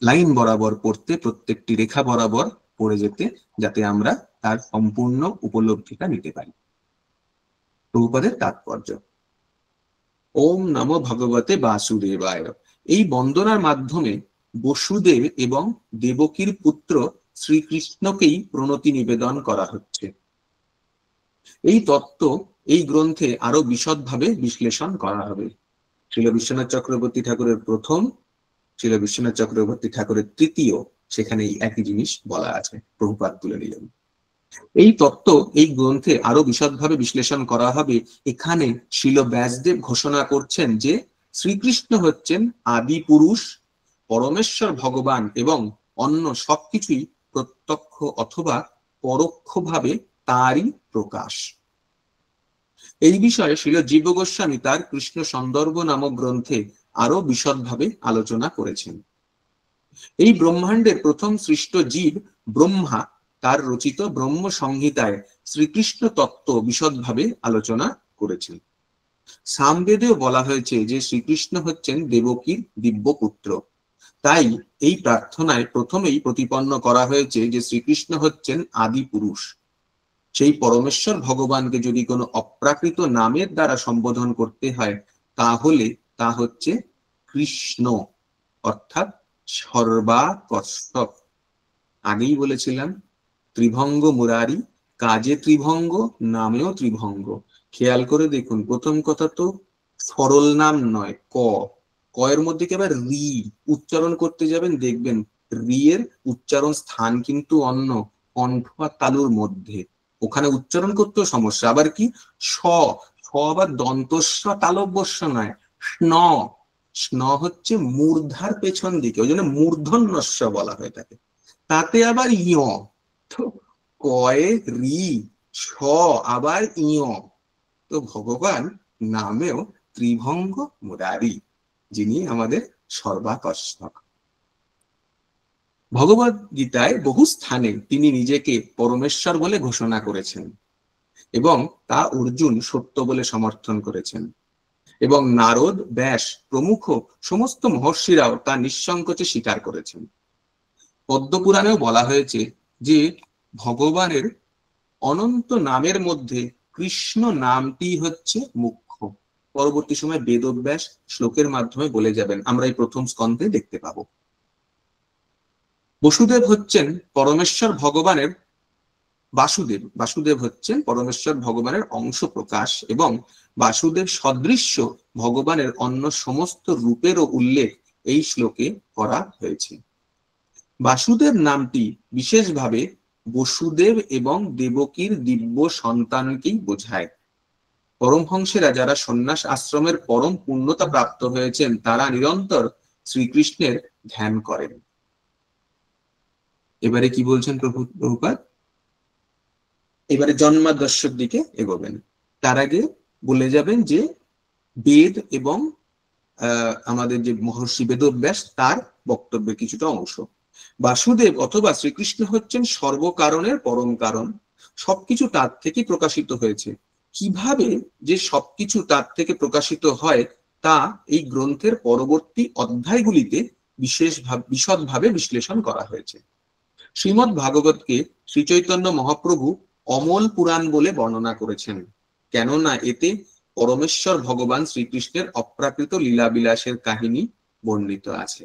লাইন বরাবর পড়তে, প্রত্যেকটি রেখা বরাবর পড়ে যেতে, যাতে আমরা তার সম্পূর্ণ উপলব্ধিটা নিতে পারি। প্রভুপাদের তাৎপর্য। ওম নমো ভগবতে বাসুদেবায়। এই বন্দনার মাধ্যমে বসুদেব এবং দেবকীর পুত্র শ্রীকৃষ্ণকেই প্রণতি নিবেদন করা হচ্ছে। এই তত্ত্ব এই গ্রন্থে আরো বিশদভাবে বিশ্লেষণ করা হবে। শ্রীল বিশ্বনাথ চক্রবর্তী ঠাকুরের 1ম, শ্রীল বিশ্বনাথ চক্রবর্তী ঠাকুরের 3য়, সেখানে একই জিনিস বলা আছে, প্রভুপাদ তুলে নিলেন। এই তত্ত্ব এই গ্রন্থে আরো বিশদভাবে বিশ্লেষণ করা হবে। এখানে শ্রীল ব্যাসদেব ঘোষণা করছেন যে শ্রীকৃষ্ণ হচ্ছেন আদি পুরুষ, পরমেশ্বর ভগবান এবং অন্য সবকিছুই প্রত্যক্ষ অথবা পরোক্ষভাবে তারই প্রকাশ। এই বিষয়ে শ্রীল জীব গোস্বামী তার কৃষ্ণ সন্দর্ভ নামক গ্রন্থে আরো বিশদভাবে আলোচনা করেছেন। এই ব্রহ্মাণ্ডের প্রথম সৃষ্ট জীব ব্রহ্মা তার রচিত ব্রহ্ম সংহিতায় শ্রীকৃষ্ণ তত্ত্ব বিশদভাবে আলোচনা করেছেন। সামবেদেও বলা হয়েছে যে শ্রীকৃষ্ণ হচ্ছেন দেবকীর দিব্য পুত্র। তাই এই প্রার্থনায় প্রথমেই প্রতিপন্ন করা হয়েছে যে শ্রীকৃষ্ণ হচ্ছেন আদি পুরুষ। সেই পরমেশ্বর ভগবানকে যদি কোনো অপ্রাকৃত নামের দ্বারা সম্বোধন করতে হয় তাহলে তা হচ্ছে কৃষ্ণ, অর্থাৎ সর্বাকর্ষক। আগেই বলেছিলাম ত্রিভঙ্গ মুরারি, কাজে ত্রিভঙ্গ, নামেও ত্রিভঙ্গ। খেয়াল করে দেখুন, প্রথম কথা তো সরল নাম নয়, ক এর মধ্যে কি আবার রি উচ্চারণ করতে যাবেন, দেখবেন রি এর উচ্চারণ স্থান কিন্তু অন্য, কণ্ঠ আর তালুর মধ্যে, ওখানে উচ্চারণ করতেও সমস্যা। আবার কি স আবার দন্তস্ব তালব্যস্য নয়, স্ন, স্ন হচ্ছে মূর্ধার পেছন দিকে, ওই জন্য মূর্ধন্যস্ব বলা হয়ে থাকে। তাতে আবার ইয়, তো কয়ে রি, স আবার ইয়। তো ভগবান নামেও ত্রিভঙ্গ মুরারি, যিনি আমাদের সর্বাকর্ষক। ভগবদ গীতায় বহু স্থানে তিনি নিজেকে পরমেশ্বর বলে ঘোষণা করেছেন এবং তা অর্জুন সত্য বলে সমর্থন করেছেন, এবং নারদ, ব্যাস প্রমুখ সমস্ত মহর্ষিরাও তা নিঃসংকোচে স্বীকার করেছেন। পদ্মপুরাণেও বলা হয়েছে যে ভগবানের অনন্ত নামের মধ্যে কৃষ্ণ নামটি হচ্ছে মুখ্য। পরবর্তী সময় বেদব্যাস শ্লোকের মাধ্যমে বলে যাবেন, আমরা এই প্রথম স্কন্ধে দেখতে পাবো। বসুদেব হচ্ছেন পরমেশ্বর ভগবানের বাসুদেব হচ্ছেন পরমেশ্বর ভগবানের অংশ প্রকাশ, এবং বাসুদেব সদৃশ্য ভগবানের অন্য সমস্ত রূপেরও উল্লেখ এই শ্লোকে করা হয়েছে। বাসুদেব নামটি বিশেষভাবে বসুদেব এবং দেবকীর দিব্য সন্তানকেই বোঝায়। পরমহংসেরা যারা সন্ন্যাস আশ্রমের পরম পূর্ণতা প্রাপ্ত হয়েছেন তারা নিরন্তর শ্রীকৃষ্ণের ধ্যান করেন। এবারে কি বলছেন প্রভুপাদ? এবারে জন্মাদর্শের দিকে এগোবেন। তার আগে বলে যাবেন যে বেদ এবং আমাদের যে মহর্ষি বেদব্যাস তার বক্তব্যের কিছুটা অংশ। বাসুদেব অথবা শ্রীকৃষ্ণ হচ্ছেন সর্বকারণের পরম কারণ, সবকিছু তার থেকে প্রকাশিত হয়েছে। কিভাবে যে সবকিছু তার থেকে প্রকাশিত হয় তা এই গ্রন্থের পরবর্তী অধ্যায়গুলিতে বিশদভাবে বিশ্লেষণ করা হয়েছে। শ্রীমদ্ ভাগবতকে শ্রী চৈতন্য মহাপ্রভু অমল পুরাণ বলে বর্ণনা করেছেন, কেননা এতে পরমেশ্বর ভগবান শ্রীকৃষ্ণের অপ্রাকৃত লীলাবিলাসের কাহিনী বর্ণিত আছে।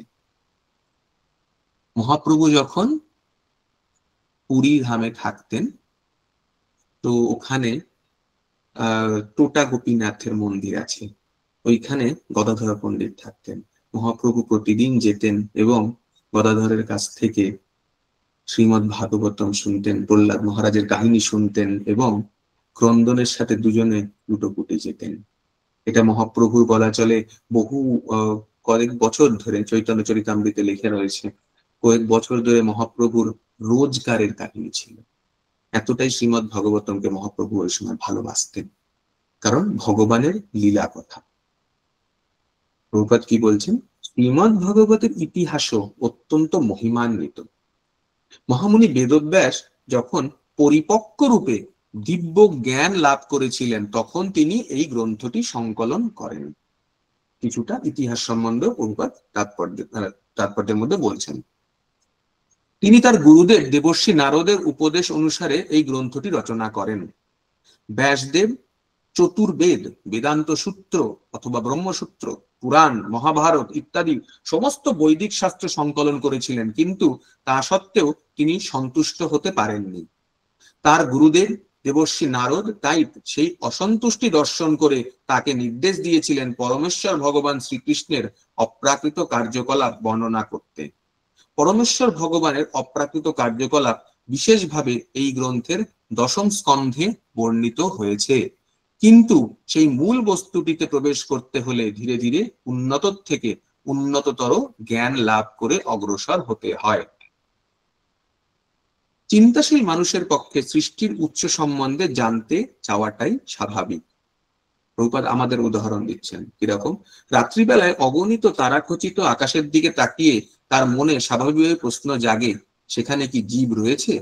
মহাপ্রভু যখন পুরী ধামে থাকতেন, তো ওখানে টোটা গোপীনাথের মন্দির আছে, ওইখানে গদাধর পণ্ডিত থাকতেন। মহাপ্রভু প্রতিদিন যেতেন এবং গদাধরের কাছ থেকে শ্রীমদ্ ভাগবতম শুনতেন, প্রহ্লাদ মহারাজের কাহিনী শুনতেন এবং ক্রন্দনের সাথে দুজনে লুটোপুটি যেতেন। এটা মহাপ্রভুর বলা চলে বহু কয়েক বছর ধরে চৈতন্য চরিতামৃতে লিখে রয়েছে, কয়েক বছর ধরে মহাপ্রভুর রোজগারের কাহিনী ছিল। এতটাই শ্রীমদ্ ভাগবতমকে মহাপ্রভু ওই সময় ভালোবাসতেন, কারণ ভগবানের লীলা কথা। প্রভুপাদ কি বলছেন? শ্রীমদ্ ভাগবতের ইতিহাসও অত্যন্ত মহিমান্বিত। মহামুনি বেদব্যাস যখন পরিপক্ক রূপে দিব্য জ্ঞান লাভ করেছিলেন তখন তিনি এই গ্রন্থটি সংকলন করেন। কিছুটা ইতিহাস সম্বন্ধে প্রভুপাদ তাৎপর্যের মধ্যে বলছেন। তিনি তার গুরুদেব দেবর্ষি নারদের উপদেশ অনুসারে এই গ্রন্থটি রচনা করেন। ব্যাসদেব চতুর্বেদ, বেদান্ত সূত্র অথবা ব্রহ্মসূত্র, পুরাণ, মহাভারত ইত্যাদি সমস্ত বৈদিক শাস্ত্র সংকলন করেছিলেন, কিন্তু তা সত্ত্বেও তিনি সন্তুষ্ট হতে পারেননি। তার গুরুদেব দেবর্ষি নারদ তাই সেই অসন্তুষ্টি দর্শন করে তাকে নির্দেশ দিয়েছিলেন পরমেশ্বর ভগবান শ্রীকৃষ্ণের অপ্রাকৃত কার্যকলাপ বর্ণনা করতে। পরমেশ্বর ভগবানের অপ্রাকৃত কার্যকলাপ বিশেষভাবে এই গ্রন্থের দশম স্কন্ধে বর্ণিত হয়েছে। কিন্তু সেই মূল বস্তুটিতে প্রবেশ করতে হলে ধীরে ধীরে উন্নত থেকে উন্নততর জ্ঞান লাভ করে অগ্রসর হতে হয়। চিন্তাশীল মানুষের পক্ষে সৃষ্টির উৎস সম্বন্ধে জানতে চাওয়াটাই স্বাভাবিক। প্রভুপাদ আমাদের উদাহরণ দিচ্ছেন কিরকম, রাত্রিবেলায় অগণিত তারাখচিত আকাশের দিকে তাকিয়ে তার মনে স্বাভাবিকভাবে প্রশ্ন জাগে, সেখানে কি জীব রয়েছে?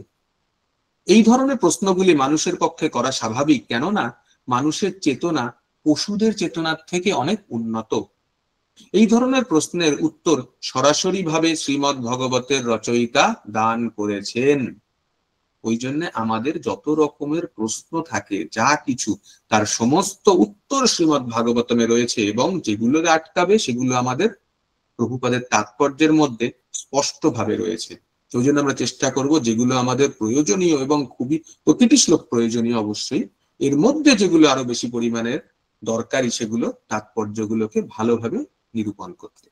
এই ধরনের প্রশ্নগুলি মানুষের পক্ষে করা স্বাভাবিক, কেননা মানুষের চেতনা পশুদের চেতনার থেকে অনেক উন্নত। এই ধরনের প্রশ্নের উত্তর সরাসরি ভাবে শ্রীমৎ ভগবতের রচয়িতা দান করেছেন। ওই জন্য আমাদের যত রকমের প্রশ্ন থাকে, যা কিছু, তার সমস্ত উত্তর শ্রীমৎ ভাগবতমে রয়েছে, এবং যেগুলো আটকাবে সেগুলো আমাদের প্রভুপাদের তাৎপর্যের মধ্যে স্পষ্ট ভাবে রয়েছে। ওই জন্য আমরা চেষ্টা করব যেগুলো আমাদের প্রয়োজনীয়, এবং খুবই প্রতিটি শ্লোক প্রয়োজনীয় অবশ্যই, এর মধ্যে যেগুলো আরো বেশি পরিমাণের দরকারি সেগুলো তাৎপর্যগুলোকে ভালোভাবে নিরূপণ করতে।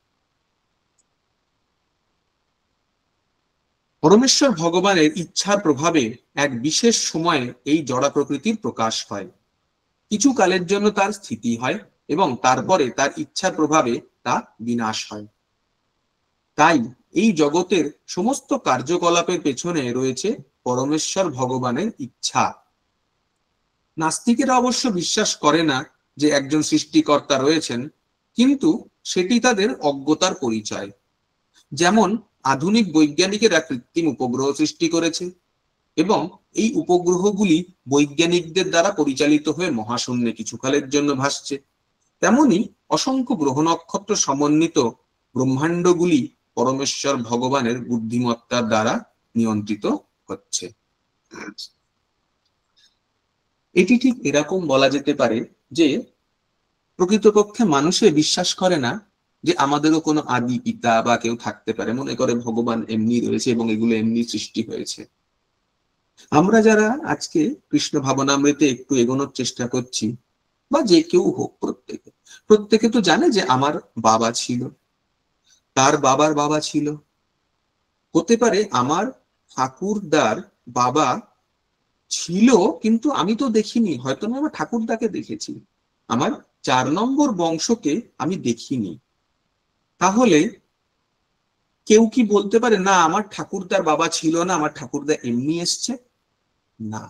পরমেশ্বর ভগবানের ইচ্ছার প্রভাবে এক বিশেষ সময়ে এই জড়া প্রকৃতির প্রকাশ হয়। কিছু কালের জন্য তার স্থিতি হয় এবং তারপরে তার ইচ্ছার প্রভাবে তা বিনাশ হয়। তাই এই জগতের সমস্ত কার্যকলাপের পেছনে রয়েছে পরমেশ্বর ভগবানের ইচ্ছা। নাস্তিকেরা অবশ্য বিশ্বাস করে না যে একজন সৃষ্টিকর্তা রয়েছেন, কিন্তু সেটি তাদের অজ্ঞতার পরিচয়। যেমন আধুনিক বৈজ্ঞানিকেরা কৃত্রিম উপগ্রহ সৃষ্টি করেছে এবং এই উপগ্রহগুলি বৈজ্ঞানিকদের দ্বারা পরিচালিত হয়ে মহাশূন্যে কিছুকালের জন্য ভাসছে, তেমনি অসংখ্য গ্রহ নক্ষত্র সমন্বিত ব্রহ্মাণ্ডগুলি পরমেশ্বর ভগবানের বুদ্ধিমত্তার দ্বারা নিয়ন্ত্রিত হচ্ছে। এটি ঠিক এরকম বলা যেতে পারে যে প্রকৃতপক্ষে মানুষে বিশ্বাস করে না যে আমাদেরও কোনো আদি পিতা বা কেউ থাকতে পারে, মনে করে ভগবান এমনি রয়েছে এবং এগুলো এমনি সৃষ্টি হয়েছে। আমরা যারা আজকে কৃষ্ণ ভাবনামৃতে একটু এগোনোর চেষ্টা করছি, বা যে কেউ হোক, প্রত্যেকে তো জানে যে আমার বাবা ছিল, তার বাবার বাবা ছিল, হতে পারে আমার ঠাকুরদার বাবা ছিল, কিন্তু আমি তো দেখিনি, হয়তো আমি আমার ঠাকুরদাকে দেখেছি, আমার 4 নম্বর বংশকে আমি দেখিনি। তাহলে কেউ কি বলতে পারে না আমার ঠাকুরদার বাবা ছিল না, আমার ঠাকুরদা এমনি এসছে? না,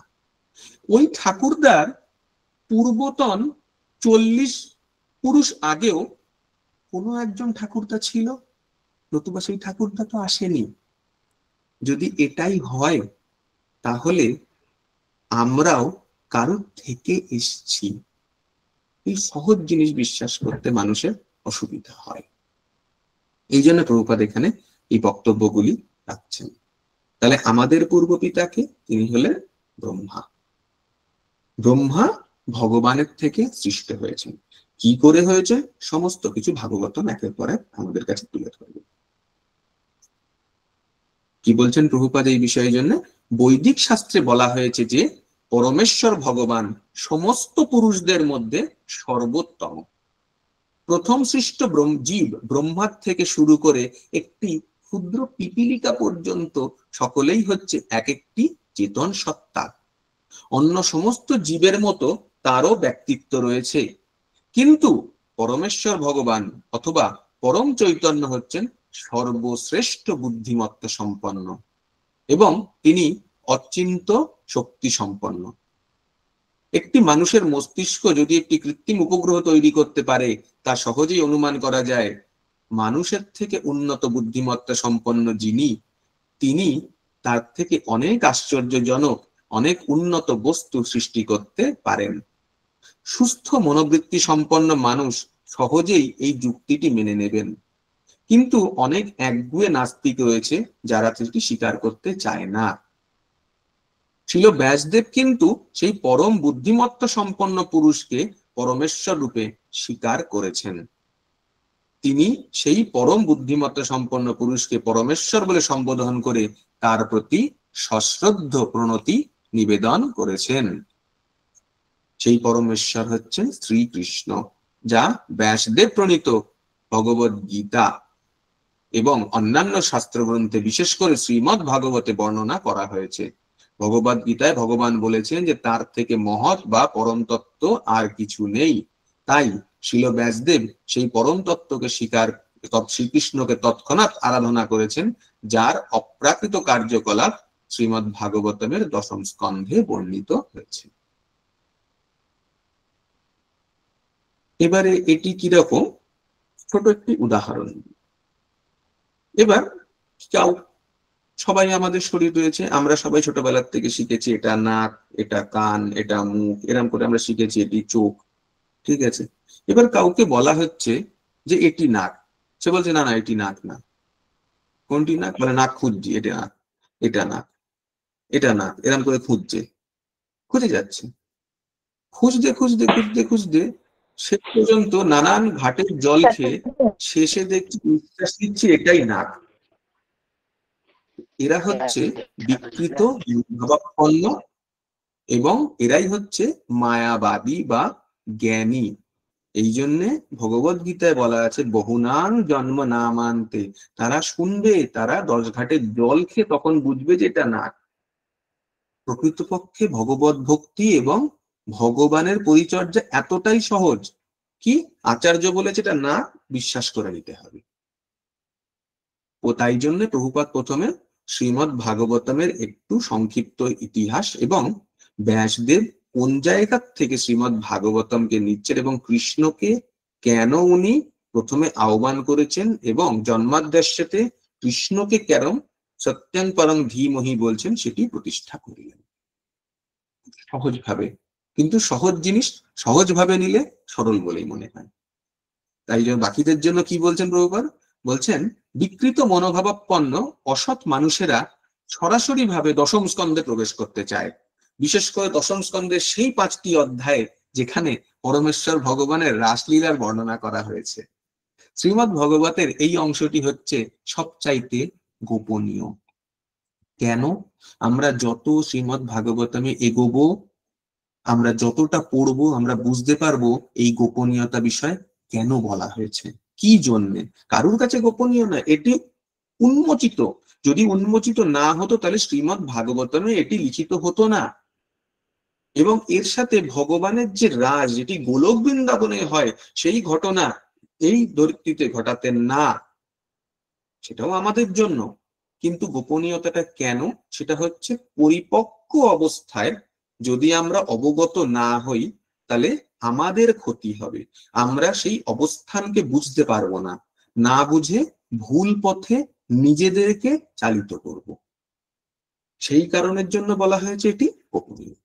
ওই ঠাকুরদার পূর্বতন 40 পুরুষ আগেও কোনো একজন ঠাকুরদা ছিল, নতুবা সেই ঠাকুরদা তো আসেনি। যদি এটাই হয় তাহলে আমরাও কারোর থেকে এসছি। এই সহজ জিনিস বিশ্বাস করতে মানুষের অসুবিধা হয়। এই জন্য প্রভুপাদ এখানে এই বক্তব্যগুলি রাখছেন। তাহলে আমাদের পূর্ব পিতাকে তিনি হলেন ব্রহ্মা। ব্রহ্মা ভগবানের থেকে সৃষ্ট হয়েছেন। কি করে হয়েছে সমস্ত কিছু ভাগবতম একের পর এক আমাদের কাছে তুলে ধরবে। কি বলছেন প্রভুপাদ এই বিষয়ের জন্য? বৈদিক শাস্ত্রে বলা হয়েছে যে পরমেশ্বর ভগবান সমস্ত পুরুষদের মধ্যে সর্বোত্তম। প্রথম সৃষ্ট জীব ব্রহ্মার থেকে শুরু করে একটি ক্ষুদ্র পিপীলিকা পর্যন্ত সকলেই হচ্ছে এক একটি চেতন সত্তা। অন্য সমস্ত জীবের মতো তারও ব্যক্তিত্ব রয়েছে, কিন্তু পরমেশ্বর ভগবান অথবা পরম চৈতন্য হচ্ছেন সর্বশ্রেষ্ঠ বুদ্ধিমত্তা সম্পন্ন এবং তিনি অচিন্ত শক্তি সম্পন্ন। একটি মানুষের মস্তিষ্ক যদি একটি কৃত্রিম উপগ্রহ তৈরি করতে পারে, তা সহজেই অনুমান করা যায় মানুষের থেকে উন্নত বুদ্ধিমত্তা সম্পন্ন যিনি, তিনি তার থেকে অনেক আশ্চর্যজনক, অনেক উন্নত বস্তু সৃষ্টি করতে পারেন। সুস্থ মনোবৃত্তি সম্পন্ন মানুষ সহজেই এই যুক্তিটি মেনে নেবেন, কিন্তু অনেক একগুঁয়ে নাস্তিক রয়েছে যারা সেটি স্বীকার করতে চায় না। ছিল ব্যাসদেব কিন্তু সেই পরম বুদ্ধিমত্তা সম্পন্ন পুরুষকে পরমেশ্বর রূপে স্বীকার করেছেন। তিনি সেই পরম বুদ্ধিমত্তা সম্পন্ন পুরুষকে পরমেশ্বর বলে সম্বোধন করে তার প্রতি সশ্রদ্ধ প্রণতি নিবেদন করেছেন। সেই পরমেশ্বর হচ্ছেন শ্রীকৃষ্ণ, যা ব্যাসদেব প্রণীত ভগবদ গীতা। এবং অন্যান্য শাস্ত্র গ্রন্থে বিশেষ করে শ্রীমদ্ ভাগবতে বর্ণনা করা হয়েছে। ভগবদ গীতায় ভগবান বলেছেন যে তার থেকে মহৎ বা পরম তত্ত্ব আর কিছু নেই। তাই শ্রীল ব্যাসদেব সেই পরম তত্ত্বকে শ্রীকৃষ্ণকে তৎক্ষণাৎ আরাধনা করেছেন, যার অপ্রাকৃত কার্যকলাপ শ্রীমদ্ ভাগবতমের 10ম স্কন্ধে বর্ণিত হয়েছে। এবারে এটি কিরকম, ছোট একটি উদাহরণ। এবার সবাই আমাদের শরীর রয়েছে, আমরা সবাই ছোটবেলার থেকে শিখেছি এটা নাক, এটা কান, এটা মুখ, এরকম করে আমরা শিখেছি এটি চোখ, ঠিক আছে। এবার কাউকে বলা হচ্ছে যে এটি নাক, সে বলছে না না এটি নাক না। কোনটি নাক? বলে নাক খুঁজছি, এটা নাক, এটা নাক, এটা নাক, এরকম করে খুঁজে যাচ্ছে, খুঁজতে খুঁজতে খুঁজতে খুঁজতে শেষ পর্যন্ত নানান ঘাটের জল খেয়ে শেষে দেখছি নিঃশ্বাস নিচ্ছি এটাই নাক। এরা হচ্ছে বিকৃত ভাবাপন্ন এবং এরাই হচ্ছে মায়াবাদী বা জ্ঞানী। এই জন্যে ভগবদ গীতায় বলা আছে বহুনাং জন্ম না মানতে, তারা শুনবে, তারা 10 ঘাটের জল খেয়ে তখন বুঝবে যে এটা নাক। প্রকৃতপক্ষে ভগবত ভক্তি এবং ভগবানের পরিচর্যা এতটাই সহজ কি আচার্য বলেছে এটা না, বিশ্বাস করে নিতে হবে। ও তাই জন্য প্রভুপাদ প্রথমে শ্রীমদ্ ভাগবতমের একটু সংক্ষিপ্ত ইতিহাস এবং ব্যাসদেব কোন জায়গা থেকে শ্রীমদ্ ভাগবতমকে নিচ্ছেন এবং কৃষ্ণকে কেন উনি প্রথমে আহ্বান করেছেন এবং জন্মাদ্দেশ্যতে কৃষ্ণকে কেন সত্যং পরং ধীমহি বলছেন সেটি প্রতিষ্ঠা করলেন সহজভাবে। কিন্তু সহজ জিনিস সহজভাবে নিলে সরল বলেই মনে হয়। তাই জন্য বাকিদের জন্য কি বলছেন প্রভুপাদ? বলছেন বিকৃত মনোভাবাপন্ন অসৎ মানুষেরা সরাসরি ভাবে 10ম স্কন্ধে প্রবেশ করতে চায়, বিশেষ করে 10ম স্কন্ধের সেই 5টি অধ্যায়ে যেখানে পরমেশ্বর ভগবানের রাসলীলার বর্ণনা করা হয়েছে। শ্রীমদ্ ভগবতের এই অংশটি হচ্ছে সবচাইতে গোপনীয়। কেন? আমরা যত শ্রীমদ্ ভাগবতমে এগোবো, আমরা যতটা পড়বো, আমরা বুঝতে পারবো এই গোপনীয়তা বিষয় কেন বলা হয়েছে, কি জন্যে। কারোর কাছে গোপনীয় না, এটি উন্মোচিত। যদি উন্মোচিত না হতো তাহলে শ্রীমদ্ ভাগবতমে এটি লিখিত হতো না। এবং এর সাথে ভগবানের যে রাজ, যেটি গোলক বৃন্দাবনে হয়, সেই ঘটনা এই ধরিত্রীতে ঘটাতেন না, সেটাও আমাদের জন্য। কিন্তু গোপনীয়তাটা কেন? সেটা হচ্ছে পরিপক্ক অবস্থায় যদি আমরা অবগত না হই তাহলে আমাদের ক্ষতি হবে, আমরা সেই অবস্থানকে বুঝতে পারবো না, না বুঝে ভুল পথে নিজেদেরকে চালিত করব। সেই কারণের জন্য বলা হয়েছে এটি গোপনীয়।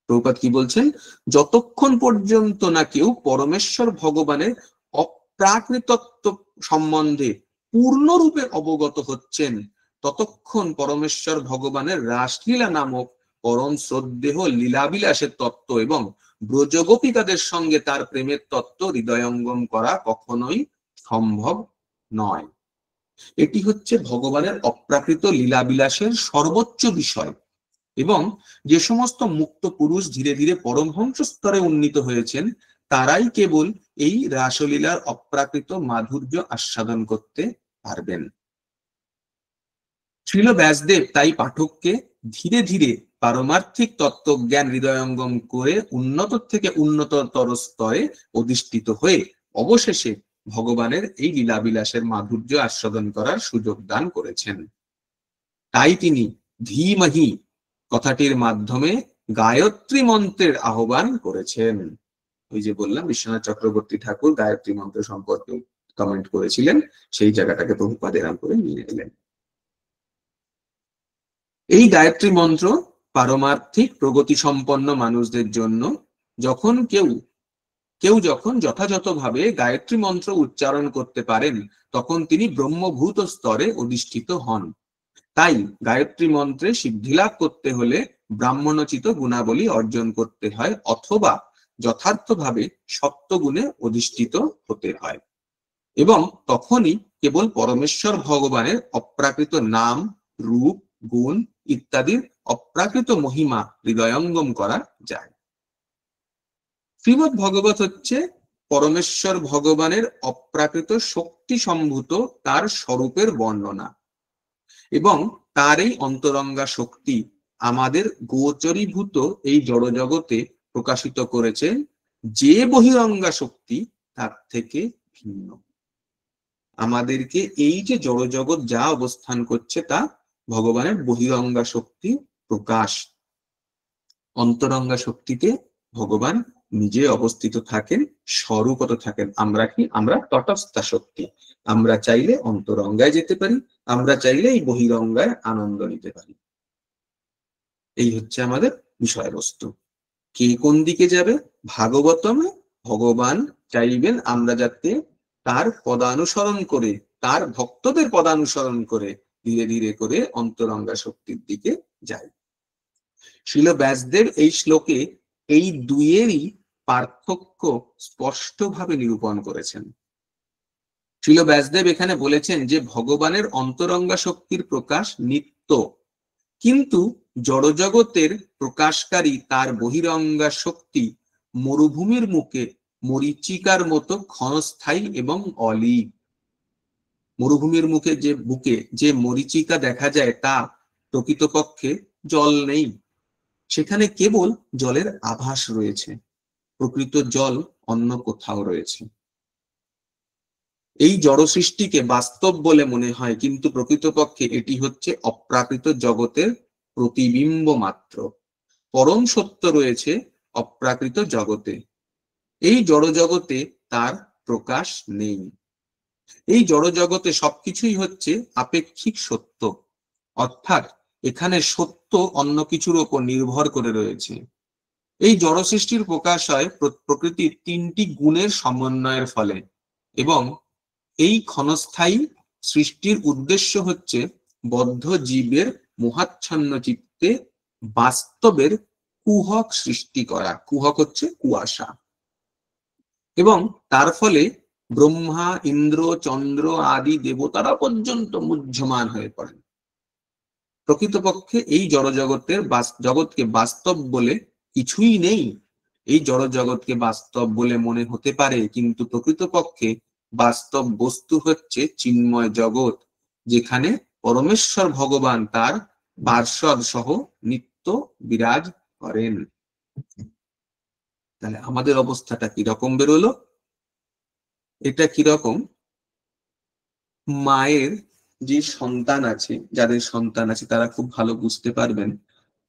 প্রভুপাদ কি বলছেন? যতক্ষণ পর্যন্ত না কেউ পরমেশ্বর ভগবানের অপ্রাকৃতত্ব সম্বন্ধে পূর্ণরূপে অবগত হচ্ছেন, ততক্ষণ পরমেশ্বর ভগবানের রাসলীলা নামক পরম শ্রদ্ধেয় লীলাবিলাসের তত্ত্ব এবং ব্রজগোপিকাদের সঙ্গে তার প্রেমের তত্ত্ব হৃদয়ঙ্গম করা কখনোই সম্ভব নয়। এটি হচ্ছে ভগবানের অপ্রাকৃত লীলাবিলাসের সর্বোচ্চ বিষয়। এবং যে সমস্ত মুক্ত পুরুষ ধীরে ধীরে পরমহংস স্তরে উন্নীত হয়েছেন, তারাই কেবল এই রাসলীলার অপ্রাকৃত মাধুর্য আস্বাদন করতে পারবেন। শ্রীল ব্যাসদেব তাই পাঠককে ধীরে ধীরে পারমার্থিক তত্ত্বজ্ঞান হৃদয়ঙ্গম করে উন্নত থেকে উন্নততর স্তরে অধিষ্ঠিত হয়ে অবশেষে ভগবানের এই লীলাবিলাসের মাধুর্য আস্বাদন করার সুযোগ দান করেছেন। তাই তিনি ধীমহি কথাটির মাধ্যমে গায়ত্রী মন্ত্রের আহ্বান করেছেন। ওই যে বললাম বিশ্বনাথ চক্রবর্তী ঠাকুর গায়ত্রী মন্ত্র সম্পর্কে কমেন্ট করেছিলেন, সেই জায়গাটাকে প্রভুপাদ এরকম করে নিয়ে এলেন। এই গায়ত্রী মন্ত্র পারমার্থিক প্রগতি সম্পন্ন মানুষদের জন্য। যখন কেউ যখন যথাযথভাবে গায়ত্রী মন্ত্র উচ্চারণ করতে পারেন, তখন তিনি ব্রহ্মভূত স্তরে অধিষ্ঠিত হন। তাই গায়ত্রী মন্ত্রে সিদ্ধিলাভ করতে হলে ব্রাহ্মণোচিত গুণাবলী অর্জন করতে হয়, অথবা যথার্থভাবে সপ্তগুণে অধিষ্ঠিত হতে হয়। এবং তখনই কেবল পরমেশ্বর ভগবানের অপ্রাকৃত নাম, রূপ, গুণ ইত্যাদির অপ্রাকৃত মহিমা হৃদয়ঙ্গম করা যায়। শ্রীমদ্ ভগবত হচ্ছে পরমেশ্বর ভগবানের অপ্রাকৃত শক্তি সম্ভূত তার স্বরূপের বর্ণনা, এবং তার এই অন্তরঙ্গা শক্তি আমাদের গোচরীভূত এই জড়জগতে প্রকাশিত করেছেন, যে বহিরঙ্গা শক্তি তার থেকে ভিন্ন। আমাদেরকে এই যে জড়জগৎ যা অবস্থান করছে তা ভগবানের বহিরঙ্গা শক্তি প্রকাশ। অন্তরঙ্গা শক্তিতে ভগবান নিজে অবস্থিত থাকেন, স্বরূপত থাকেন। আমরা কি? আমরা তটস্থা শক্তি। আমরা চাইলে অন্তরঙ্গায় যেতে পারি, আমরা চাইলে এই বহিরঙ্গায় আনন্দ নিতে পারি। এই হচ্ছে আমাদের বিষয়বস্তু। কে কোন দিকে যাবে? ভাগবতমে ভগবান চাইবেন আমরা যাতে তার পদানুসরণ করে, তার ভক্তদের পদানুসরণ করে ধীরে ধীরে করে অন্তরঙ্গা শক্তির দিকে যাই। শ্রীল ব্যাসদেব এই শ্লোকে এই দুইয়েরই পার্থক্য স্পষ্টভাবে নিরূপণ করেছেন। শ্রীল ব্যাসদেব এখানে বলেছেন যে ভগবানের অন্তরঙ্গা শক্তির প্রকাশ নিত্য, কিন্তু জড়জগতের প্রকাশকারী তার বহিরঙ্গা শক্তি মরুভূমির মুখে মরীচিকার মতো ক্ষণস্থায়ী এবং অলীক। মরুভূমির মুখে যে বুকে যে মরীচিকা দেখা যায় তা প্রকৃতপক্ষে জল নেই, সেখানে কেবল জলের আভাস রয়েছে, প্রকৃত জল অন্য কোথাও রয়েছে। এই জড় সৃষ্টিকে বাস্তব বলে মনে হয়, কিন্তু প্রকৃতপক্ষে এটি হচ্ছে অপ্রাকৃত জগতের প্রতিবিম্ব মাত্র। পরম সত্য রয়েছে অপ্রাকৃত জগতে, এই জড় জগতে তার প্রকাশ নেই। এই জড় জগতে সবকিছুই হচ্ছে আপেক্ষিক সত্য, অর্থাৎ এখানে সত্য অন্য কিছুর উপর নির্ভর করে রয়েছে। এই জড় সৃষ্টির প্রকাশ হয় প্রকৃতির তিনটি গুণের সমন্বয়ের ফলে, এবং এই ক্ষণস্থায়ী সৃষ্টির উদ্দেশ্য হচ্ছে বদ্ধ জীবের মোহাচ্ছন্ন চিত্তে বাস্তবের কুহক সৃষ্টি করা। কুহক হচ্ছে কুয়াশা, এবং তার ফলে ব্রহ্মা, ইন্দ্র, চন্দ্র আদি দেবতারা পর্যন্ত মুহ্যমান হয়ে পড়েন। প্রকৃতপক্ষে এই জড়জগতের জগৎকে বাস্তব বলে কিছুই নেই। এই জড় জগৎকে বাস্তব বলে মনে হতে পারে, কিন্তু প্রকৃতপক্ষে বাস্তব বস্তু হচ্ছে চিন্ময় জগৎ, যেখানে পরমেশ্বর ভগবান তার পার্ষদ সহ নিত্য বিরাজ করেন। তাহলে আমাদের অবস্থাটা কিরকম বেরোলো? এটা কিরকম? মায়ের যে সন্তান আছে, যাদের সন্তান আছে তারা খুব ভালো বুঝতে পারবেন।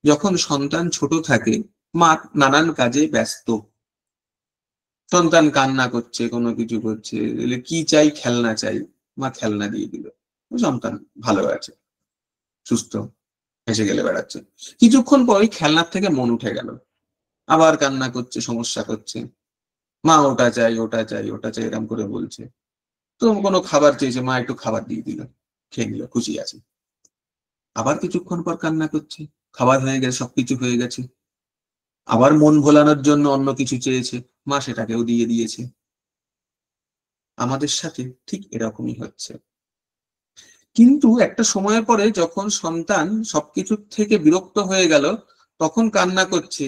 যখন সন্তান ছোট থাকে, মা নানান কাজে ব্যস্ত, সন্তান কান্না করছে, কোনো কিছু করছে, কি চাই? খেলনা চাই, মা খেলনা দিয়ে দিল, সন্তান ভালো আছে, সুস্থ, হেসে গেলে বেড়াচ্ছে। কিছুক্ষণ পরে খেলনার থেকে মন উঠে গেল, আবার কান্না করছে, সমস্যা করছে, মা ওটা চাই, ওটা চাই, ওটা চাই এরকম করে বলছে। তো কোনো খাবার চেয়েছে, মা একটু খাবার দিয়ে দিল, খেয়ে নিল, খুশি আছে। আবার কিছুক্ষণ পর কান্না করছে, খাবার হয়ে গেছে, সবকিছু হয়ে গেছে, আবার মন ভোলানোর জন্য অন্য কিছু চেয়েছে, মা সেটাকেও দিয়ে দিয়েছে। আমাদের সাথে ঠিক এরকমই হচ্ছে। কিন্তু একটা সময় পরে যখন সন্তান সবকিছু থেকে বিরক্ত হয়ে গেল, তখন কান্না করছে,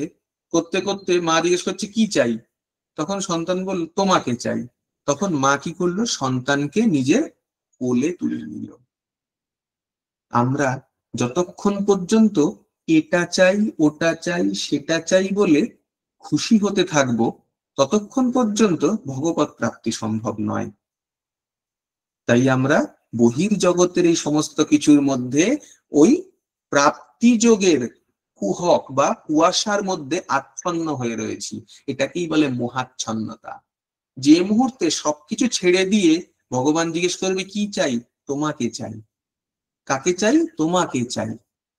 করতে করতে মা জিজ্ঞেস করছে কি চাই? তখন সন্তান বলল তোমাকে চাই। তখন মা কি করলো? সন্তানকে নিজের কোলে তুলে নিল। আমরা যতক্ষণ পর্যন্ত এটা চাই, ওটা চাই, সেটা চাই বলে খুশি হতে থাকবো, ততক্ষণ পর্যন্ত ভগবৎ প্রাপ্তি সম্ভব নয়। তাই আমরা বহির্জগতের এই সমস্ত কিছুর মধ্যে ওই প্রাপ্তিযোগের কুহক বা কুয়াশার মধ্যে আচ্ছন্ন হয়ে রয়েছি। এটাকেই বলে মোহাচ্ছন্নতা। যে মুহূর্তে সবকিছু ছেড়ে দিয়ে ভগবান জিজ্ঞেস করবে কি চাই? তোমাকে চাই। কাকে চাই? তোমাকে চাই।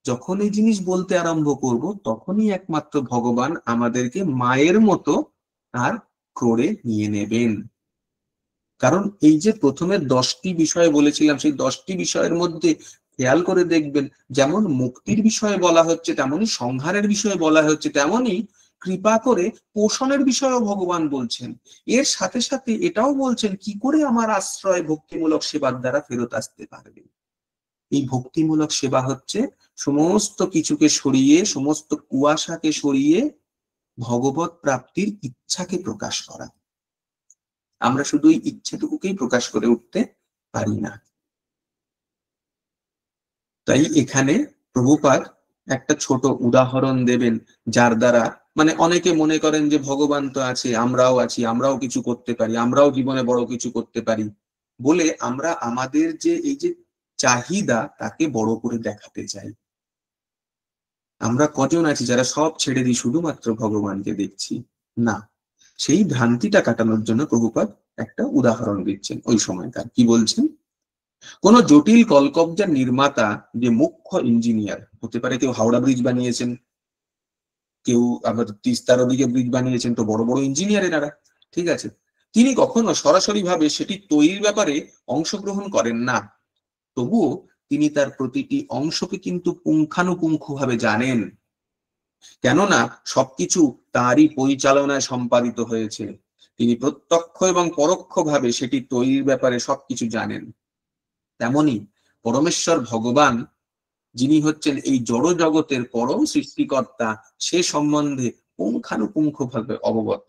যখন এই জিনিস বলতে আরম্ভ করব, তখনই একমাত্র ভগবান আমাদেরকে মায়ের মতো তার ক্রোড়ে নিয়ে নেবেন। কারণ এই যে প্রথমে 10টি বিষয় বলেছিলাম, সেই 10টি বিষয়ের মধ্যে খেয়াল করে দেখবেন, যেমন মুক্তির বিষয়ে বলা হচ্ছে, তেমনি সংহারের বিষয়ে বলা হচ্ছে, তেমনি কৃপা করে পোষণের বিষয়েও ভগবান বলছেন। এর সাথে সাথে এটাও বলছেন কি করে আমার আশ্রয় ভক্তিমূলক সেবার দ্বারা ফেরত আসতে পারবে। এই ভক্তিমূলক সেবা হচ্ছে সমস্ত কিছুকে সরিয়ে, সমস্ত কুয়াশাকে সরিয়ে ভগবত প্রাপ্তির ইচ্ছাকে প্রকাশ করা। আমরা শুধু ওই ইচ্ছেটুকুকেই প্রকাশ করে উঠতে পারি না। তাই এখানে প্রভুপাদ একটা ছোট উদাহরণ দেবেন, যার দ্বারা মানে অনেকে মনে করেন যে ভগবান তো আছে, আমরাও আছি, আমরাও কিছু করতে পারি, আমরাও জীবনে বড় কিছু করতে পারি বলে আমরা আমাদের যে এই যে চাহিদা তাকে বড় করে দেখাতে চাই। আমরা কজন আছি যারা সব ছেড়ে দিই শুধুমাত্র ভগবানকে দেখছি? না, সেই ভ্রান্তিটা কাটানোর জন্য প্রভুপাদ একটা উদাহরণ দিচ্ছেন ওই সময়কার। কি বলছেন? কোন জটিল কলকব্জার নির্মাতা যে মুখ্য ইঞ্জিনিয়ার হতে পারে, কেউ হাওড়া ব্রিজ বানিয়েছেন, কেউ আবার তিস্তার ওদিকে ব্রিজ বানিয়েছেন, তো বড় বড় ইঞ্জিনিয়ার এনারা, ঠিক আছে। তিনি কখনো সরাসরি ভাবে সেটি তৈরির ব্যাপারে অংশগ্রহণ করেন না, তবুও তিনি তার প্রতিটি অংশকে কিন্তু পুঙ্খানুপুঙ্খ ভাবে জানেন, কেননা সবকিছু তারই পরিচালনায় সম্পাদিত হয়েছে। তিনি প্রত্যক্ষ এবং পরোক্ষ ভাবে সেটি তৈরির ব্যাপারে সবকিছু জানেন। তেমনি পরমেশ্বর ভগবান, যিনি হচ্ছেন এই জড় জগতের পরম সৃষ্টিকর্তা, সে সম্বন্ধে পুঙ্খানুপুঙ্খ ভাবে অবগত।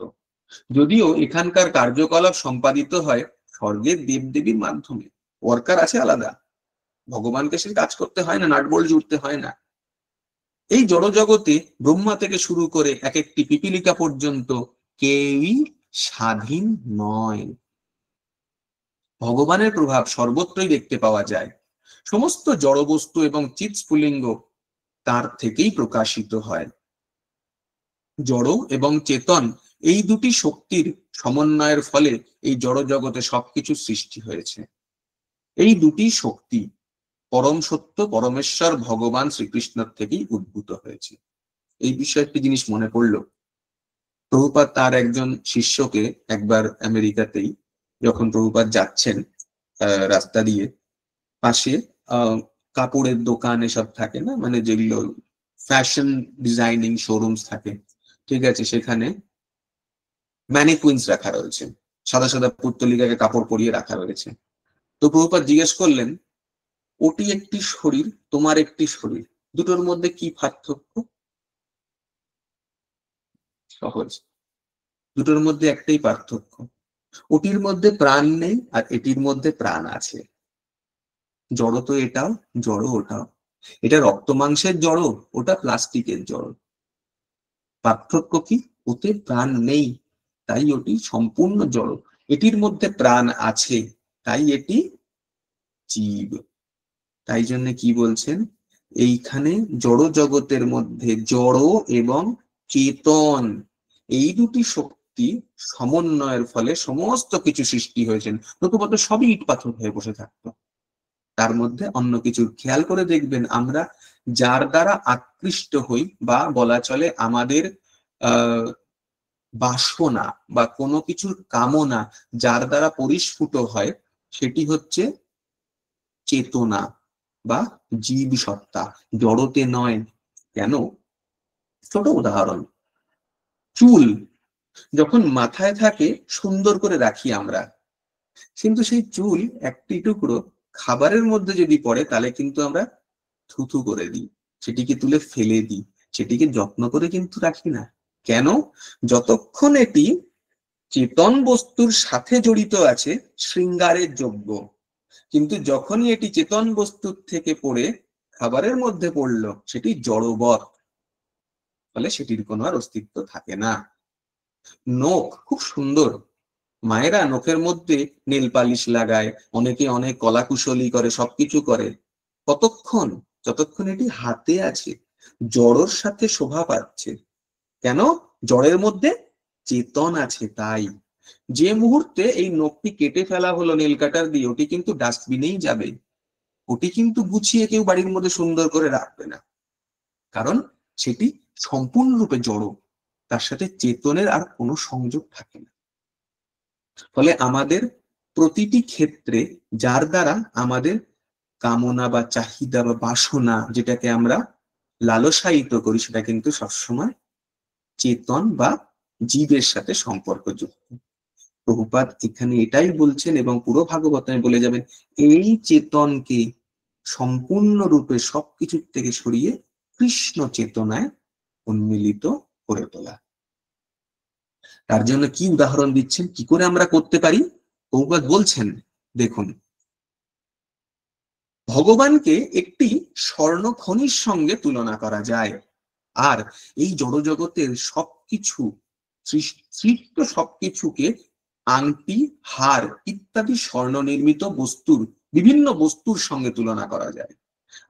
যদিও এখানকার কার্যকলাপ সম্পাদিত হয় স্বর্গের দেবদেবীর মাধ্যমে, ওয়ার্কার আছে আলাদা, ভগবানকে সে কাজ করতে হয় না, নাটবল্টু জুড়তে হয় না। এই জড় জগতে ব্রহ্মা থেকে শুরু করে এক একটি পিপিলিকা পর্যন্ত কেউই স্বাধীন নয়। ভগবানের প্রভাব সর্বত্রই দেখতে পাওয়া যায়। সমস্ত জড়বস্তু এবং চিৎ স্ফুলিঙ্গ তার থেকেই প্রকাশিত হয়। জড় এবং চেতন এই দুটি শক্তির সমন্বয়ের ফলে এই জড় জগতে সবকিছু সৃষ্টি হয়েছে। এই দুটি শক্তি পরম সত্য পরমেশ্বর ভগবান শ্রীকৃষ্ণের থেকেই উদ্ভূত হয়েছে। এই বিষয়ে একটি জিনিস মনে পড়লো, প্রভুপাদ তার একজন শিষ্যকে একবার আমেরিকাতেই যখন প্রভুপাদ যাচ্ছেন রাস্তা দিয়ে, পাশে কাপড়ের দোকান এসব থাকে না, মানে যেগুলো ফ্যাশন ডিজাইনিং শোরুমস থাকে, ঠিক আছে, সেখানে ম্যানিকুইন্স রাখা রয়েছে, সাদা সাদা পুত্তলিকাকে কাপড় পরিয়ে রাখা রয়েছে। তো প্রভুপাদ জিজ্ঞেস করলেন, ওটি একটি শরীর, তোমার একটি শরীর, দুটোর মধ্যে কি পার্থক্য? সহজ, দুটোর মধ্যে একটাই পার্থক্য, ওটির মধ্যে প্রাণ নেই আর এটির মধ্যে প্রাণ আছে। জড় তো এটাও, জড় ওটাও, এটা রক্ত মাংসের জড়, ওটা প্লাস্টিকের জড়। পার্থক্য কি? ওতে প্রাণ নেই, তাই ওটি সম্পূর্ণ জড়। এটির মধ্যে প্রাণ আছে, তাই এটি জীব। তাই জন্য কি বলছেন, এইখানে জড় জগতের মধ্যে জড় এবং চেতন এই দুটি শক্তি সমন্বয়ের ফলে সমস্ত কিছু সৃষ্টি হয়েছেন, নতুবা সবই ইট পাথর হয়ে বসে থাকতো। তার মধ্যে অন্য কিছু খেয়াল করে দেখবেন, আমরা যার দ্বারা আকৃষ্ট হই বা বলা চলে আমাদের বাসনা বা কোনো কিছুর কামনা যার দ্বারা পরিস্ফুট হয়, সেটি হচ্ছে চেতনা বা জীব সত্তা, জড়তে নয়। কেন? ছোট উদাহরণ, চুল যখন মাথায় থাকে সুন্দর করে রাখি আমরা, কিন্তু সেই চুল একটি টুকরো খাবারের মধ্যে যদি পড়ে তাহলে কিন্তু আমরা থুথু করে দিই, সেটিকে তুলে ফেলে দিই, সেটিকে যত্ন করে কিন্তু রাখি না। কেন? যতক্ষণ এটি চেতন বস্তুর সাথে জড়িত আছে শৃঙ্গারের যোগ্য, কিন্তু যখনই এটি চেতন বস্তুর থেকে পড়ে খাবারের মধ্যে পড়লো, সেটি জড়বৎ, ফলে সেটির কোনো আর অস্তিত্ব থাকে না। নখ খুব সুন্দর, মায়েরা নখের মধ্যে নেল পালিশ লাগায়, অনেকে অনেক কলাকুশলী করে, সবকিছু করে, কতক্ষণ? যতক্ষণ এটি হাতে আছে, জড়ের সাথে শোভা পাচ্ছে। কেন? জড়ের মধ্যে চেতন আছে। তাই যে মুহূর্তে এই নখটি কেটে ফেলা হলো নেল কাটার দিয়ে, ওটি কিন্তু ডাস্টবিনেই যাবে, ওটি কিন্তু গুছিয়ে কেউ বাড়ির মধ্যে সুন্দর করে রাখবে না, কারণ সেটি সম্পূর্ণরূপে জড়, তার সাথে চেতনের আর কোনো সংযোগ থাকে না। ফলে আমাদের প্রতিটি ক্ষেত্রে যার দ্বারা আমাদের কামনা বা চাহিদা বা বাসনা, যেটাকে আমরা লালসায়িত করি, সেটা কিন্তু সবসময় চেতন বা জীবের সাথে সম্পর্কযুক্ত। প্রভুপাদ এখানে এটাই বলছেন এবং পুরো ভাগবতে বলে যাবেন, এই চেতনকে সম্পূর্ণরূপে সবকিছুর থেকে সরিয়ে কৃষ্ণ চেতনায় উন্মিলিত করে তোলা। তার জন্য কি উদাহরণ দিচ্ছেন, কি করে আমরা করতে পারি? প্রভুপাদ বলছেন, দেখুন, ভগবানকে একটি স্বর্ণ খনির সঙ্গে তুলনা করা যায়। আর এই জড়জগতের সবকিছু, সৃষ্ট সবকিছুকে আংটি, হার ইত্যাদি স্বর্ণ নির্মিত বস্তুর, বিভিন্ন বস্তুর সঙ্গে তুলনা করা যায়।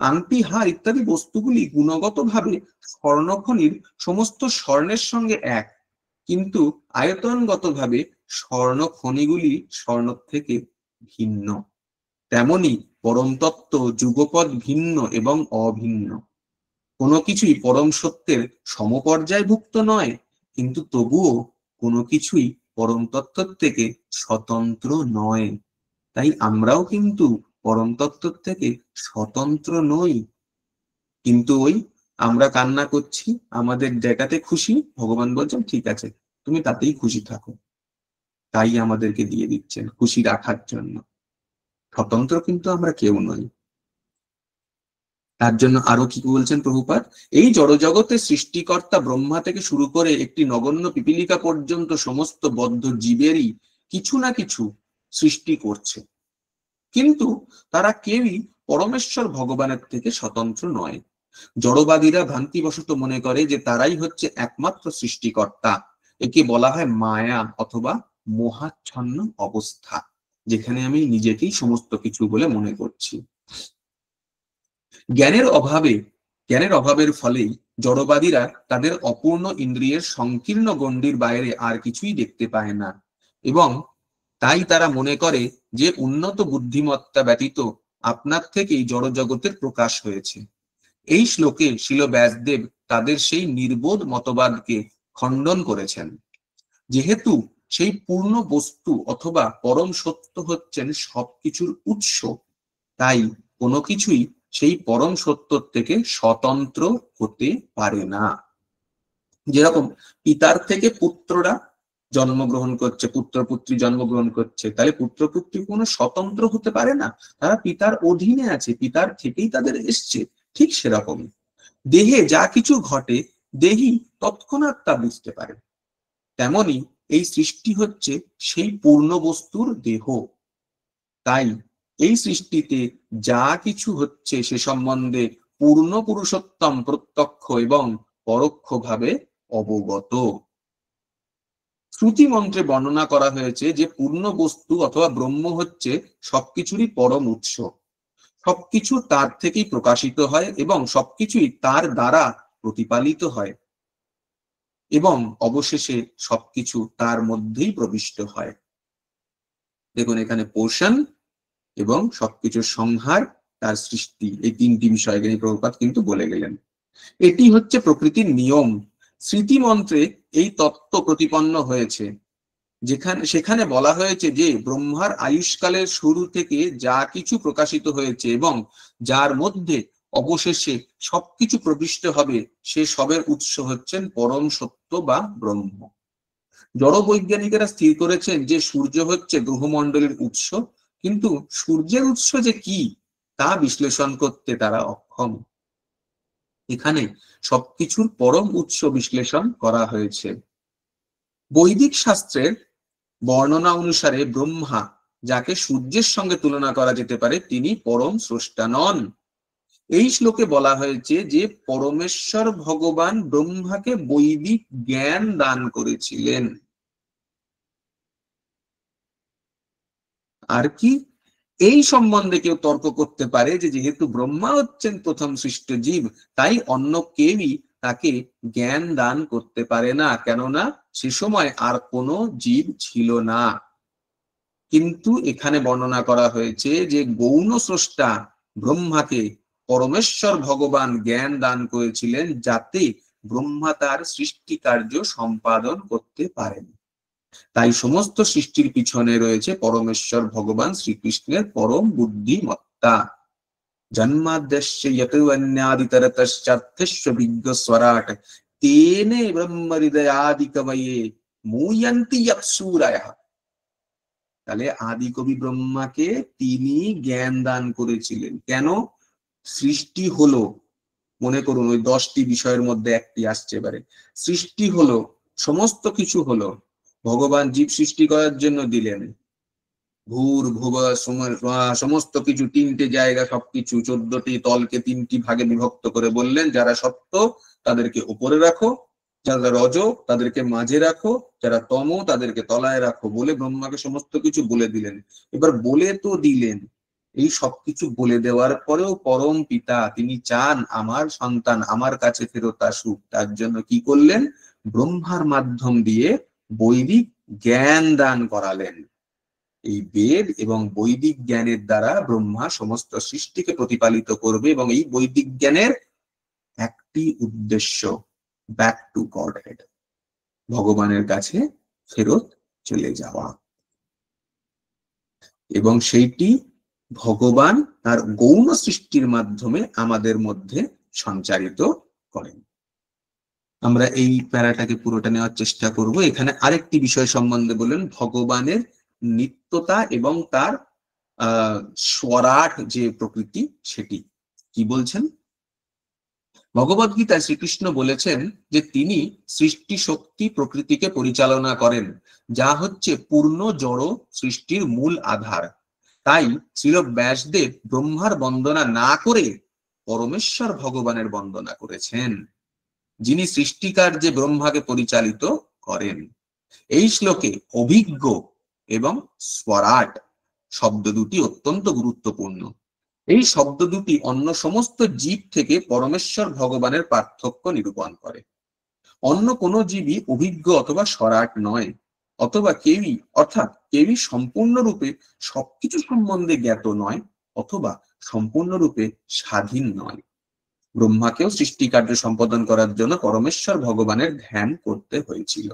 আংটি, হার ইত্যাদি বস্তুগুলি গুণগতভাবে স্বর্ণখনির সমস্ত স্বর্ণের সঙ্গে এক, কিন্তু আয়তনগতভাবে স্বর্ণ খনিগুলি স্বর্ণ থেকে ভিন্ন। তেমনি পরম তত্ত্ব যুগপৎ ভিন্ন এবং অভিন্ন। কোনো কিছুই পরম সত্যের সমপর্যায়ভুক্ত নয়, কিন্তু তবুও কোনো কিছুই পরম তত্ত্ব থেকে স্বতন্ত্র নয়। তাই আমরাও কিন্তু পরম তত্ত্ব থেকে স্বতন্ত্র নই। কিন্তু ওই আমরা কান্না করছি, আমাদের জায়গাতে খুশি, ভগবান বলছেন ঠিক আছে, তুমি তাতেই খুশি থাকো, তাই আমাদেরকে দিয়ে দিচ্ছেন খুশি রাখার জন্য। স্বতন্ত্র কিন্তু আমরা কেউ নই। তার জন্য আরো কি বলছেন প্রভুপাদ, এই জড়জগতের সৃষ্টিকর্তা ব্রহ্মা থেকে শুরু করে একটি নগণ্য পিপীলিকা পর্যন্ত সমস্ত বদ্ধ জীবেরই কিছু না কিছু সৃষ্টি করছে, কিন্তু তারা কেউই পরমেশ্বর ভগবানের থেকে স্বতন্ত্র নয়। জড়বাদীরা ভ্রান্তিবশত মনে করে যে তারাই হচ্ছে একমাত্র সৃষ্টিকর্তা। একে বলা হয় মায়া অথবা মোহাচ্ছন্ন অবস্থা, যেখানে আমি নিজেকেই সমস্ত কিছু বলে মনে করছি। জ্ঞানের অভাবের ফলেই জড়বাদীরা তাদের অপূর্ণ ইন্দ্রিয়ের সংকীর্ণ গণ্ডির বাইরে আর কিছুই দেখতে পায় না, এবং তাই তারা মনে করে যে উন্নত বুদ্ধিমত্তা ব্যতীত আপনার থেকেই জড়জগতের প্রকাশ হয়েছে। এই শ্লোকে শ্রীল ব্যাসদেব তাদের সেই নির্বোধ মতবাদকে খণ্ডন করেছেন। যেহেতু সেই পূর্ণ বস্তু অথবা পরম সত্য হচ্ছেন সবকিছুর উৎস, তাই কোনো কিছুই সেই পরম সত্য থেকে স্বতন্ত্র হতে পারে না। যেরকম পিতার থেকে পুত্ররা জন্মগ্রহণ করছে, পুত্র পুত্রী জন্মগ্রহণ করছে, তাহলে পুত্র পুত্রী কোনো স্বতন্ত্র হতে পারে না, তারা পিতার অধীনে আছে, পিতার থেকেই তাদের এসছে। ঠিক সেরকমই দেহে যা কিছু ঘটে দেহি তৎক্ষণাৎ তা বুঝতে পারে, তেমনি এই সৃষ্টি হচ্ছে সেই পূর্ণ বস্তুর দেহ। তাই এই সৃষ্টিতে যা কিছু হচ্ছে সে সম্বন্ধে পূর্ণ পুরুষোত্তম প্রত্যক্ষ এবং পরোক্ষভাবে অবগত। শ্রুতি মন্ত্রে বর্ণনা করা হয়েছে যে পূর্ণ বস্তু অথবা ব্রহ্ম হচ্ছে সবকিছুরই পরম উৎস, সবকিছু তার থেকেই প্রকাশিত হয় এবং সবকিছুই তার দ্বারা প্রতিপালিত হয়, এবং অবশেষে সবকিছু তার মধ্যেই প্রবিষ্ট হয়। দেখুন এখানে পোষণ এবং সবকিছুর সংহার, তার সৃষ্টি, এই তিনটি বিষয় এখানে প্রভুপাদ কিন্তু বলে গেলেন। এটি হচ্ছে প্রকৃতির নিয়ম। স্মৃতি মন্ত্রে এই তত্ত্ব প্রতিপন্ন হয়েছে, সেখানে বলা হয়েছে যে ব্রহ্মার আয়ুষ্কালের শুরু থেকে যা কিছু প্রকাশিত হয়েছে এবং যার মধ্যে অবশেষে সবকিছু প্রবিষ্ট হবে, সে সবের উৎস হচ্ছেন পরম সত্য বা ব্রহ্ম। জড় বৈজ্ঞানিকেরা স্থির করেছেন যে সূর্য হচ্ছে গ্রহমণ্ডলের উৎস, কিন্তু সূর্যের উৎস যে কি তা বিশ্লেষণ করতে তারা অক্ষম। এখানে সবকিছুর পরম উৎস বিশ্লেষণ করা হয়েছে। বৈদিক শাস্ত্রের বর্ণনা অনুসারে ব্রহ্মা, যাকে সূর্যের সঙ্গে তুলনা করা যেতে পারে, তিনি পরম স্রষ্টা নন। এই শ্লোকে বলা হয়েছে যে পরমেশ্বর ভগবান ব্রহ্মাকে বৈদিক জ্ঞান দান করেছিলেন। আর কি এই সম্বন্ধে কেউ তর্ক করতে পারে যে যেহেতু ব্রহ্মা হচ্ছেন প্রথম সৃষ্ট জীব, তাই অন্য কেউই তাকে জ্ঞান দান করতে পারে না, কেননা সে সময় আর কোনো জীব ছিল না। কিন্তু এখানে বর্ণনা করা হয়েছে যে গৌণ স্রষ্টা ব্রহ্মাকে পরমেশ্বর ভগবান জ্ঞান দান করেছিলেন, যাতে ব্রহ্মা তার সৃষ্টি কার্য সম্পাদন করতে পারেন। তাই সমস্ত সৃষ্টির পিছনে রয়েছে পরমেশ্বর ভগবান শ্রীকৃষ্ণের পরম বুদ্ধিমত্তা। জন্মাদ্যস্য ইয়তোऽন্যাদিতরতশ্চার্থস্য বিজ্ঞস্বরাট তেনে ব্রহ্ম হৃদয়াদি কবয়ে মুহ্যন্তি ইয়ৎসূরয়ঃ। তাহলে আদি কবি ব্রহ্মাকে তিনি জ্ঞান দান করেছিলেন। কেন? সৃষ্টি হলো, মনে করুন ওই 10টি বিষয়ের মধ্যে একটি আসছে এবারে, সৃষ্টি হলো, সমস্ত কিছু হলো, ভগবান জীব সৃষ্টি করার জন্য দিলেন, ভূর ভুব সমস্ত কিছু, 3টে জায়গা, সবকিছু 14টি তলকে 3টি ভাগে বিভক্ত করে বললেন, যারা সত্য তাদেরকে উপরে রাখো, যারা রজ তাদেরকে মাঝে রাখো, যারা তম তাদেরকে তলায় রাখো বলে ব্রহ্মাকে সমস্ত কিছু বলে দিলেন। এবার বলে তো দিলেন, এই সবকিছু বলে দেওয়ার পরেও পরম পিতা তিনি চান আমার সন্তান আমার কাছে ফেরত আসুক। তার জন্য কি করলেন? ব্রহ্মার মাধ্যম দিয়ে বৈদিক জ্ঞান দান করালেন। এই বেদ এবং বৈদিক জ্ঞানের দ্বারা ব্রহ্মা সমস্ত সৃষ্টিকে প্রতিপালিত করবে, এবং এই বৈদিক জ্ঞানের একটি উদ্দেশ্য, ব্যাক টু গডহেড, ভগবানের কাছে ফেরত চলে যাওয়া। এবং সেইটি ভগবান তার গৌণ সৃষ্টির মাধ্যমে আমাদের মধ্যে সঞ্চারিত করেন। আমরা এই প্যারাটাকে পুরোটা নেওয়ার চেষ্টা করব। এখানে আরেকটি বিষয় সম্বন্ধে বললেন, ভগবানের নিত্যতা এবং তার স্বরাট যে প্রকৃতি, সেটি কি বলছেন? ভগবদ্গীতায় শ্রীকৃষ্ণ বলেছেন যে তিনি সৃষ্টি শক্তি প্রকৃতিকে পরিচালনা করেন, যা হচ্ছে পূর্ণ জড় সৃষ্টির মূল আধার। তাই শ্রীল ব্যাসদেব ব্রহ্মার বন্দনা না করে পরমেশ্বর ভগবানের বন্দনা করেছেন, যিনি সৃষ্টিকার্যে ব্রহ্মাকে পরিচালিত করেন। এই শ্লোকে অভিজ্ঞ এবং স্বরাট শব্দ দুটি অত্যন্ত গুরুত্বপূর্ণ। এই শব্দ দুটি অন্য সমস্ত জীব থেকে পরমেশ্বর ভগবানের পার্থক্য নিরূপণ করে। অন্য কোনো জীবই অভিজ্ঞ অথবা স্বরাট নয়, অথবা কেউই অর্থাৎ কেউই সম্পূর্ণরূপে সবকিছু সম্বন্ধে জ্ঞাত নয়, অথবা সম্পূর্ণরূপে স্বাধীন নয়। ব্রহ্মাকেও সৃষ্টিকার্য সম্পাদন করার জন্য পরমেশ্বর ভগবানের ধ্যান করতে হয়েছিল।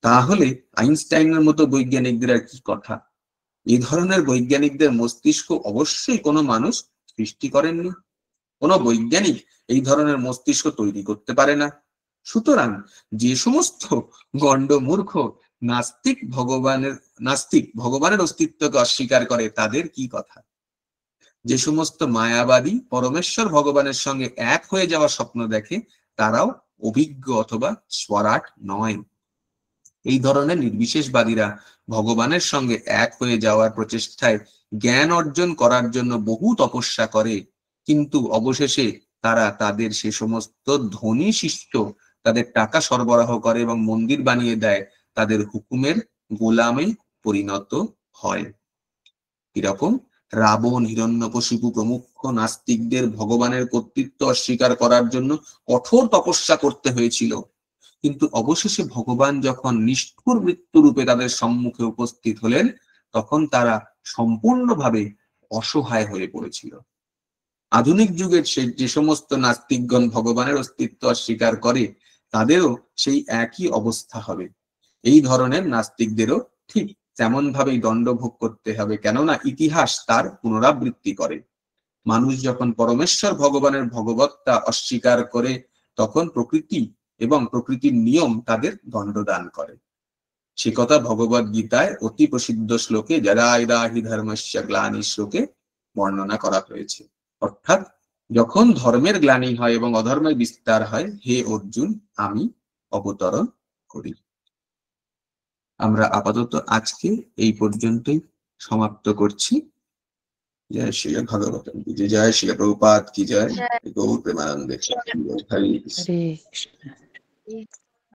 তাহলে আইনস্টাইনের মতো বৈজ্ঞানিকদের আর কি কথা? এই ধরনের বৈজ্ঞানিকদের মস্তিষ্ক অবশ্যই কোনো মানুষ সৃষ্টি করেননি, কোনো বৈজ্ঞানিক এই ধরনের মস্তিষ্ক তৈরি করতে পারে না। সুতরাং যে সমস্ত গণ্ডমূর্খ নাস্তিক ভগবানের অস্তিত্বকে অস্বীকার করে, তাদের কি কথা? যে সমস্ত মায়াবাদী পরমেশ্বর ভগবানের সঙ্গে এক হয়ে যাওয়ার স্বপ্ন দেখে, তারাও অভিজ্ঞ অথবা স্বরাট নয়। এই ধরনের নির্বিশেষবাদীরা ভগবানের সঙ্গে এক হয়ে যাওয়ার প্রচেষ্টায় জ্ঞান অর্জন করার জন্য বহু তপস্যা করে, কিন্তু অবশেষে তারা তাদের সে সমস্ত ধনী শিষ্য তাদের টাকা সরবরাহ করে এবং মন্দির বানিয়ে দেয়, তাদের হুকুমের গোলামে পরিণত হয়। এরকম রাবণ, হিরণ্যকশিপু প্রমুখ নাস্তিকদের ভগবানের কর্তৃত্ব অস্বীকার করার জন্য কঠোর তপস্যা করতে হয়েছিল, কিন্তু অবশেষে ভগবান যখন নিষ্ঠুর মৃত্যুরূপে তাদের সম্মুখে উপস্থিত হলেন, তখন তারা সম্পূর্ণভাবে অসহায় হয়ে পড়েছিল। আধুনিক যুগের যে সমস্ত নাস্তিকগণ ভগবানের অস্তিত্ব অস্বীকার করে, তাদেরও সেই একই অবস্থা হবে। এই ধরনের নাস্তিকদেরও ঠিক তেমন ভাবেই দণ্ড ভোগ করতে হবে, কেননা ইতিহাস তার পুনরাবৃত্তি করে। মানুষ যখন পরমেশ্বর ভগবানের ভগবত্তা অস্বীকার করে, তখন প্রকৃতি এবং প্রকৃতির নিয়ম তাদের দণ্ডদান করে। সে কথা ভগবদ গীতায় অতি প্রসিদ্ধ শ্লোকে যদায়দাহি ধর্মস্য গ্লানি শ্লোকে বর্ণনা করা হয়েছে। অর্থাৎ যখন ধর্মের গ্লানি হয় এবং অধর্মের বিস্তার হয়, হে অর্জুন, আমি অবতরণ করি। আমরা আপাতত আজকে এই পর্যন্তই সমাপ্ত করছি। জয় শ্রী ভগবতম কি জয়, শ্রী প্রভুপাদ কি জয়, গৌর প্রেমানন্দে হরে কৃষ্ণ।